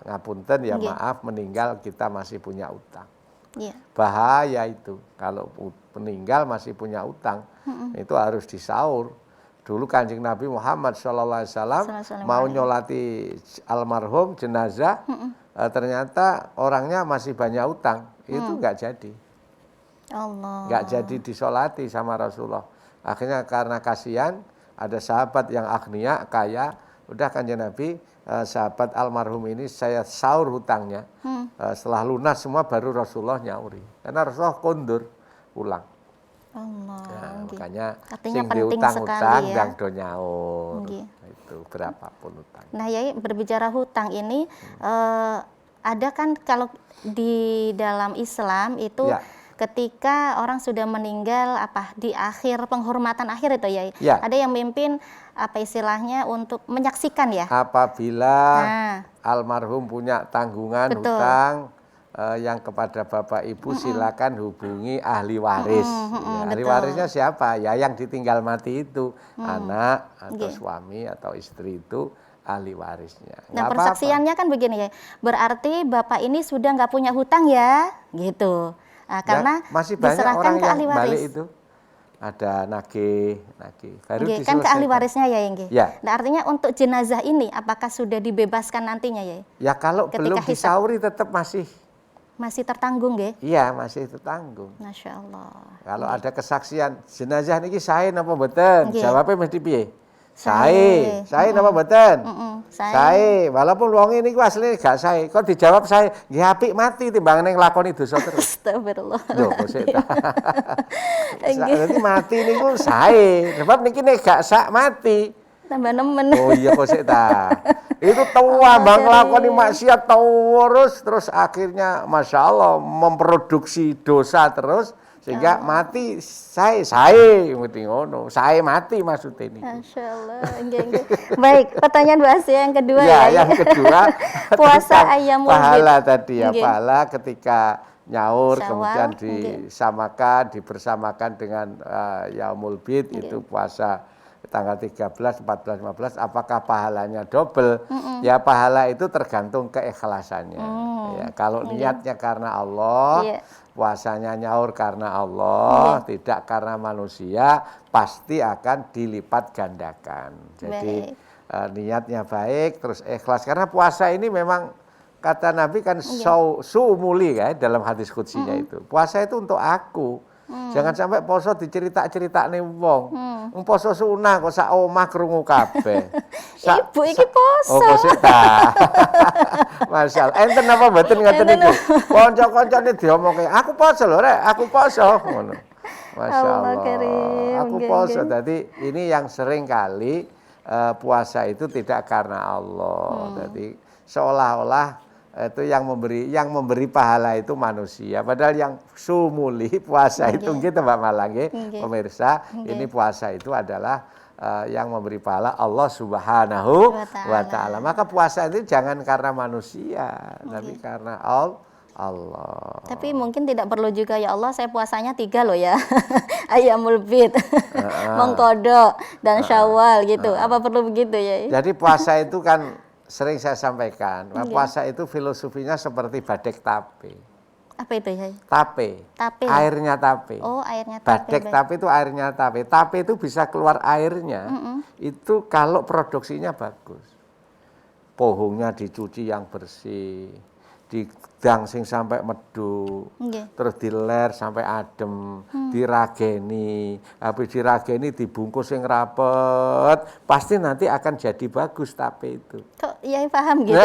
ngapunten ya Nggih. maaf meninggal kita masih punya utang. Iya. Bahaya itu kalau meninggal masih punya utang itu harus disaur. Dulu Kanjeng Nabi Muhammad SAW mau nyolati almarhum jenazah, ternyata orangnya masih banyak utang, itu enggak jadi. Allah. Nggak jadi disolati sama Rasulullah. Akhirnya karena kasihan ada sahabat yang agnia kaya, udah Kanjeng Nabi sahabat almarhum ini saya saur hutangnya. Setelah lunas semua baru Rasulullah nyauri. Karena Rasulullah kondur pulang. Allah. Nah, nggih. makanya Artinya sing penting diutang-utang sekali ya. dan do nyaur. Nggih. Itu berapapun utang. Nah, Yai berbicara hutang ini ada kan kalau di dalam Islam itu Ya. ketika orang sudah meninggal di akhir penghormatan akhir itu ya, Ya. ada yang memimpin istilahnya untuk menyaksikan ya. Apabila Nah. almarhum punya tanggungan Betul. hutang yang kepada Bapak Ibu silakan hubungi ahli waris. Ya, ahli betul. warisnya siapa? Ya yang ditinggal mati itu anak atau Nggih. suami atau istri itu ahli warisnya. Nah, Nggak apa-apa. persaksiannya kan begini ya, berarti Bapak ini sudah nggak punya hutang ya, gitu. Nah, karena Ya, masih banyak diserahkan orang ke yang ahli balik waris. itu. Ada nagih. Baru Nggih, kan ke ahli diselesaikan. warisnya ya, Nggih. Ya. Nah, artinya untuk jenazah ini apakah sudah dibebaskan nantinya ya? Ya kalau Ketika belum hisab. disauri tetap Masih tertanggung nggih? iya masih tertanggung. Masya Allah. Kalau ada kesaksian jenazah niki sae napa mboten? Nggih. Jawabnya mesti piye? Sae. Sae napa mboten? Sae. Sae. Walaupun wong niku asline gak sae, kok dijawab sae, nggih apik mati timbang ning lakoni dosa terus. Astagfirullah. Lho kok sik ta. Nggih. Dadi mati niku sae. Sebab niki nek gak sak mati. Tambah nemen. Oh iya kok sik ta. Itu tua bang lakoni maksiat terus akhirnya Masya Allah memproduksi dosa terus sehingga mati sae mesti ngono. Sae mati maksudnya ini. Masya Allah. Nggih. Baik, pertanyaan Bu Asia yang kedua Ya, ya. yang kedua Puasa tentang Ayyamul pahala Bid. tadi ya, Nggih. pahala ketika nyaur Syawal, kemudian nggih. dibersamakan dengan Yaumul Bid itu puasa tanggal 13, 14, 15 apakah pahalanya double? Ya pahala itu tergantung keikhlasannya. Ya, kalau niatnya karena Allah, Iya. puasanya nyaur karena Allah, tidak karena manusia, pasti akan dilipat gandakan. Jadi niatnya baik, terus ikhlas. Karena puasa ini memang kata Nabi kan su'umuli kan dalam hadis qudsinya itu. Puasa itu untuk aku. Jangan sampai poso dicerita-cerita nih wong. Poso sunah kok sak omah krungu kabeh. Ibu iki poso. Oh, poso ta. Masyaallah. Enten apa mboten ngoten niku? Kanca-kancane diomongke, "Aku poso lho, Rek, aku poso." Ngono. Masyaallah. Karim. Aku Nggih, poso. nggih. Jadi ini yang sering kali puasa itu tidak karena Allah. Jadi seolah-olah itu yang memberi pahala itu manusia, padahal yang sumuli puasa itu gitu Mbak Malang, pemirsa, ini puasa itu adalah yang memberi pahala Allah Subhanahu wa Ta'ala. Ta'ala. Maka puasa itu jangan karena manusia, tapi karena Allah. Tapi mungkin tidak perlu juga, ya Allah saya puasanya 3 loh ya. Ayyamul Bid, Mengkodok, dan Syawal gitu. Apa perlu begitu ya? Jadi puasa itu kan sering saya sampaikan, puasa itu filosofinya seperti badek tape. Apa itu ya? Tape, Tape. airnya tape. Oh, airnya tape. Badek tape itu airnya tape. Tape itu bisa keluar airnya, itu kalau produksinya bagus. Pohonnya dicuci yang bersih, didang sing sampai medu, terus diler sampai adem, dirageni, habis dirageni dibungkus yang rapet, pasti nanti akan jadi bagus tape itu. Kok Yai paham gitu?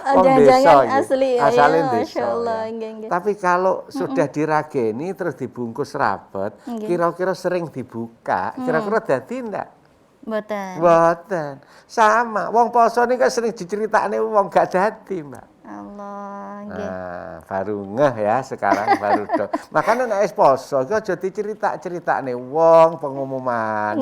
Wong Jangan-jangan desa, asli ya. asalin Masya desa, Allah. ya. Tapi kalau sudah dirageni terus dibungkus rapet, kira-kira sering dibuka, kira-kira dadi ndak? Betul. Mboten. Sama, wong poso ini kan sering diceritakne wong gak dadi, Mbak. Allah, nggih. Nah, baru ngeh ya sekarang baru do. Makanya nek wis poso iki aja diceritakne wong pengumuman.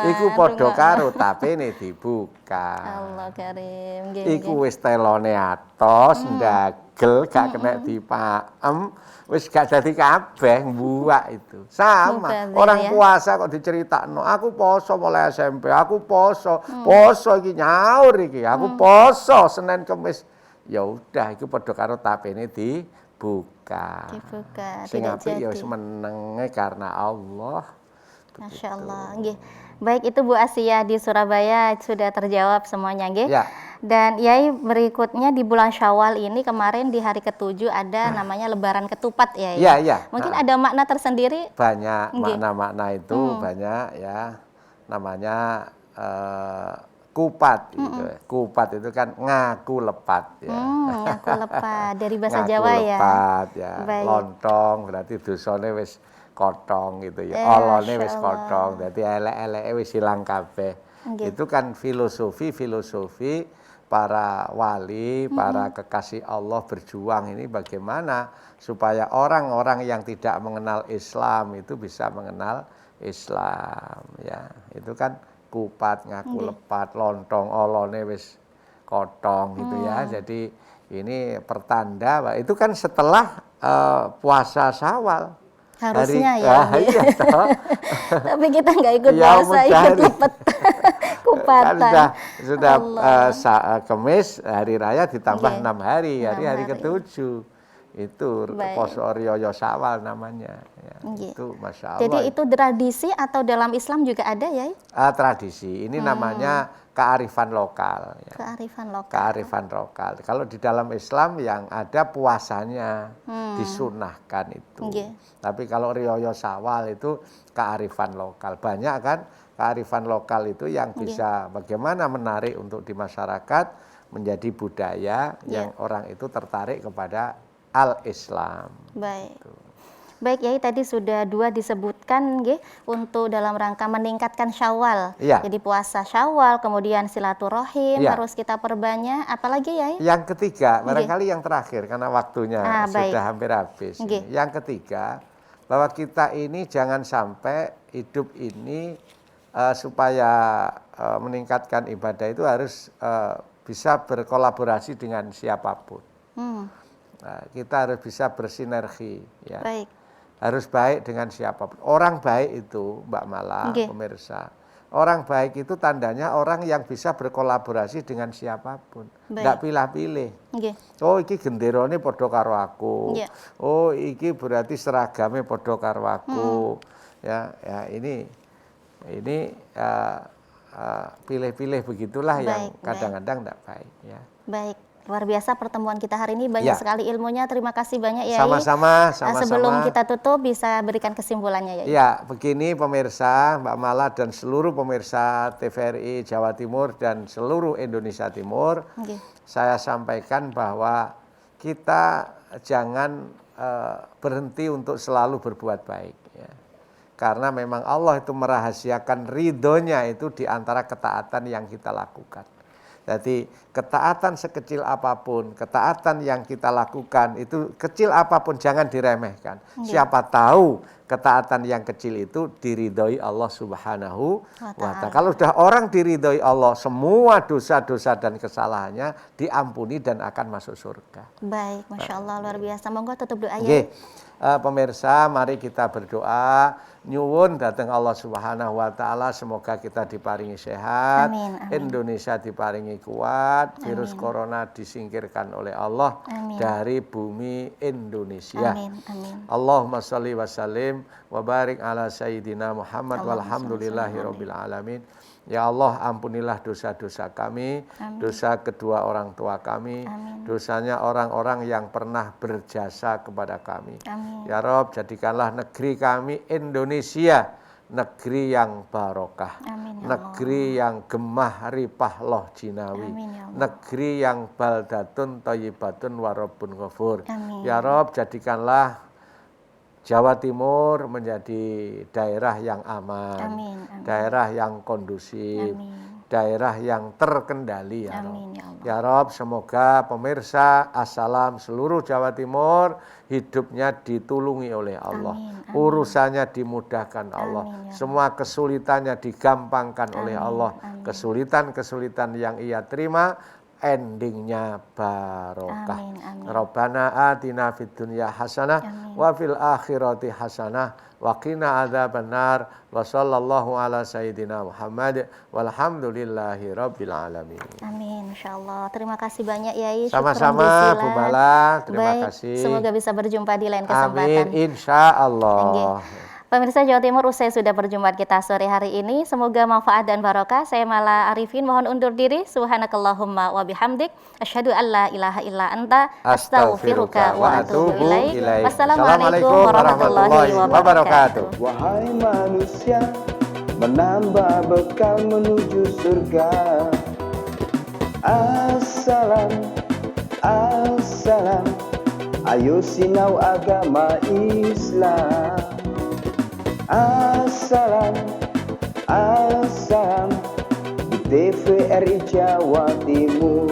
Iku padha karo tapene dibuka. Allah Karim, nggih. Iku wis telone atos, ndagel, gak kena dipaem, wis gak dadi kabeh mbuak itu. Sama, Mubazir, orang ya. puasa kok diceritakno, aku poso mulai SMP, aku poso. Poso iki nyaur iki, aku poso Senin Kamis. Ya udah iku padha karo tapene dibuka. Dibuka, Sing tidak apik ya wis jadi. menenge karena Allah. Masya Allah, nggih. Baik, itu Bu Asia di Surabaya sudah terjawab semuanya, nggih. Ya. Dan Yai berikutnya di bulan Syawal ini kemarin di hari ke-7 ada namanya Lebaran Ketupat ya. Iya, iya. Mungkin ada makna tersendiri. Banyak Nggih. makna-makna itu banyak ya. Namanya kupat gitu. Kupat itu kan ngaku lepat ya. Aku lepas dari bahasa Ngaku Jawa ya. lepat ya. Baik. Lontong berarti dosane wis kotong gitu ya. Olone wis Masya Allah. kotong. Dadi elek-eleke wis ilang kabeh. Nggih. Itu kan filosofi para wali, para kekasih Allah berjuang ini bagaimana supaya orang-orang yang tidak mengenal Islam itu bisa mengenal Islam ya. Itu kan kupat, ngaku lepat, lontong, olone wis kotong gitu ya. Jadi ini pertanda, Pak. Itu kan setelah puasa Syawal. Harusnya ya. Iya toh. Tapi kita nggak ikut Ya, puasa, ikut mencari. lepet. Kupatan. Kan sudah Allah. Kemis hari raya ditambah Nggih. 6 hari, hari 6 hari. ke-7. Itu Baik. poso Rioyo Syawal namanya ya. Nggih. Itu Masya Allah. Jadi itu tradisi atau dalam Islam juga ada ya? Tradisi ini namanya kearifan lokal ya. Kearifan lokal. Kearifan lokal. Kalau di dalam Islam yang ada puasanya disunahkan itu. Nggih. Tapi kalau Rioyo Syawal itu kearifan lokal. Banyak kan kearifan lokal itu yang bisa bagaimana menarik untuk di masyarakat menjadi budaya yang orang itu tertarik kepada al-Islam. Baik. Baik, Yai tadi sudah 2 disebutkan nggih untuk dalam rangka meningkatkan Syawal. Iya. Jadi puasa Syawal, kemudian silaturahim Iya. harus kita perbanyak. Apalagi Yai? Yang ketiga, barangkali yang terakhir karena waktunya baik. sudah hampir habis. Nggih. Yang ketiga, bahwa kita ini jangan sampai hidup ini supaya meningkatkan ibadah itu harus bisa berkolaborasi dengan siapapun. Nah, kita harus bisa bersinergi ya. Baik. Harus baik dengan siapapun. Orang baik itu Mbak Mala, Nggih. pemirsa. Orang baik itu tandanya orang yang bisa berkolaborasi dengan siapapun. Baik. Nggak pilih-pilih. Nggih. Oh iki genderone padha karo aku. Iya. Oh iki berarti seragamnya padha karo aku. Ya ini pilih-pilih begitulah yang Baik, baik. kadang-kadang enggak baik ya. Baik. Luar biasa pertemuan kita hari ini, banyak Ya. sekali ilmunya. Terima kasih banyak Yai. Sama-sama. Sebelum kita tutup bisa berikan kesimpulannya Yai. Ya, begini pemirsa, Mbak Mala dan seluruh pemirsa TVRI Jawa Timur dan seluruh Indonesia Timur, Nggih. saya sampaikan bahwa kita jangan berhenti untuk selalu berbuat baik. Ya. Karena memang Allah itu merahasiakan ridhonya itu di antara ketaatan yang kita lakukan. Jadi ketaatan sekecil apapun, ketaatan yang kita lakukan itu kecil apapun jangan diremehkan. Siapa tahu ketaatan yang kecil itu diridhoi Allah Subhanahu wa Ta'ala. Ta'ala. Kalau sudah orang diridhoi Allah, semua dosa-dosa dan kesalahannya diampuni dan akan masuk surga. Baik, Masya Allah, luar biasa. Monggo tutup doa Oke, ya. pemirsa, mari kita berdoa. Nyuwun datang Allah Subhanahu wa Ta'ala, semoga kita diparingi sehat, Amin, amin. Indonesia diparingi kuat, virus corona disingkirkan oleh Allah Amin. dari bumi Indonesia. Amin, amin. Allahumma sholli wa sallim wa barik ala sayyidina Muhammad Allahumma walhamdulillahi sholli wa rabbil alamin. Ya Allah, ampunilah dosa-dosa kami, Amin. dosa kedua orang tua kami, Amin. dosanya orang-orang yang pernah berjasa kepada kami. Amin. Ya Rob, jadikanlah negeri kami Indonesia negeri yang barokah, Amin, ya negeri yang gemah ripah loh jinawi, Amin, ya Allah. negeri yang baldatun thayyibatun warabun ghafur. Amin. Ya Rob, jadikanlah Jawa Timur menjadi daerah yang aman, Amin, amin. daerah yang kondusif, Amin. daerah yang terkendali ya Rob. Amin, ya Allah. Ya Rob, semoga pemirsa Assalam seluruh Jawa Timur hidupnya ditulungi oleh Allah. Amin, amin. Urusannya dimudahkan Allah. Amin, ya Semua kesulitannya digampangkan oleh Amin, Allah. amin. Kesulitan-kesulitan yang ia terima endingnya barokah. Amin, amin. Rabbana atina fid dunya hasanah Amin. wa fil akhirati hasanah wa qina adzabannar wa sallallahu ala sayyidina Muhammad walhamdulillahi rabbil alamin. Amin, Masya Allah. Terima kasih banyak Yai. Sama-sama Syukron Bu jazilan. Bala, terima Baik, kasih. semoga bisa berjumpa di lain Amin, kesempatan. insya Allah. Pemirsa Jawa Timur, usai sudah perjumpaan kita sore hari ini. Semoga manfaat dan barokah. Saya Mala Arifin mohon undur diri. Subhanakallahumma wa bihamdik. Asyhadu an la ilaha illa anta. Astaghfiruka wa atubu ilaik. Wassalamualaikum warahmatullahi wabarakatuh. Wahai manusia, menambah bekal menuju surga. Assalam, assalam, ayo sinau agama Islam. Assalam, assalam, di TVRI Jawa Timur.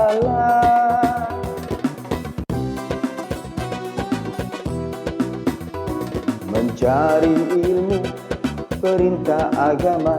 Assalam. Mencari ilmu perintah agama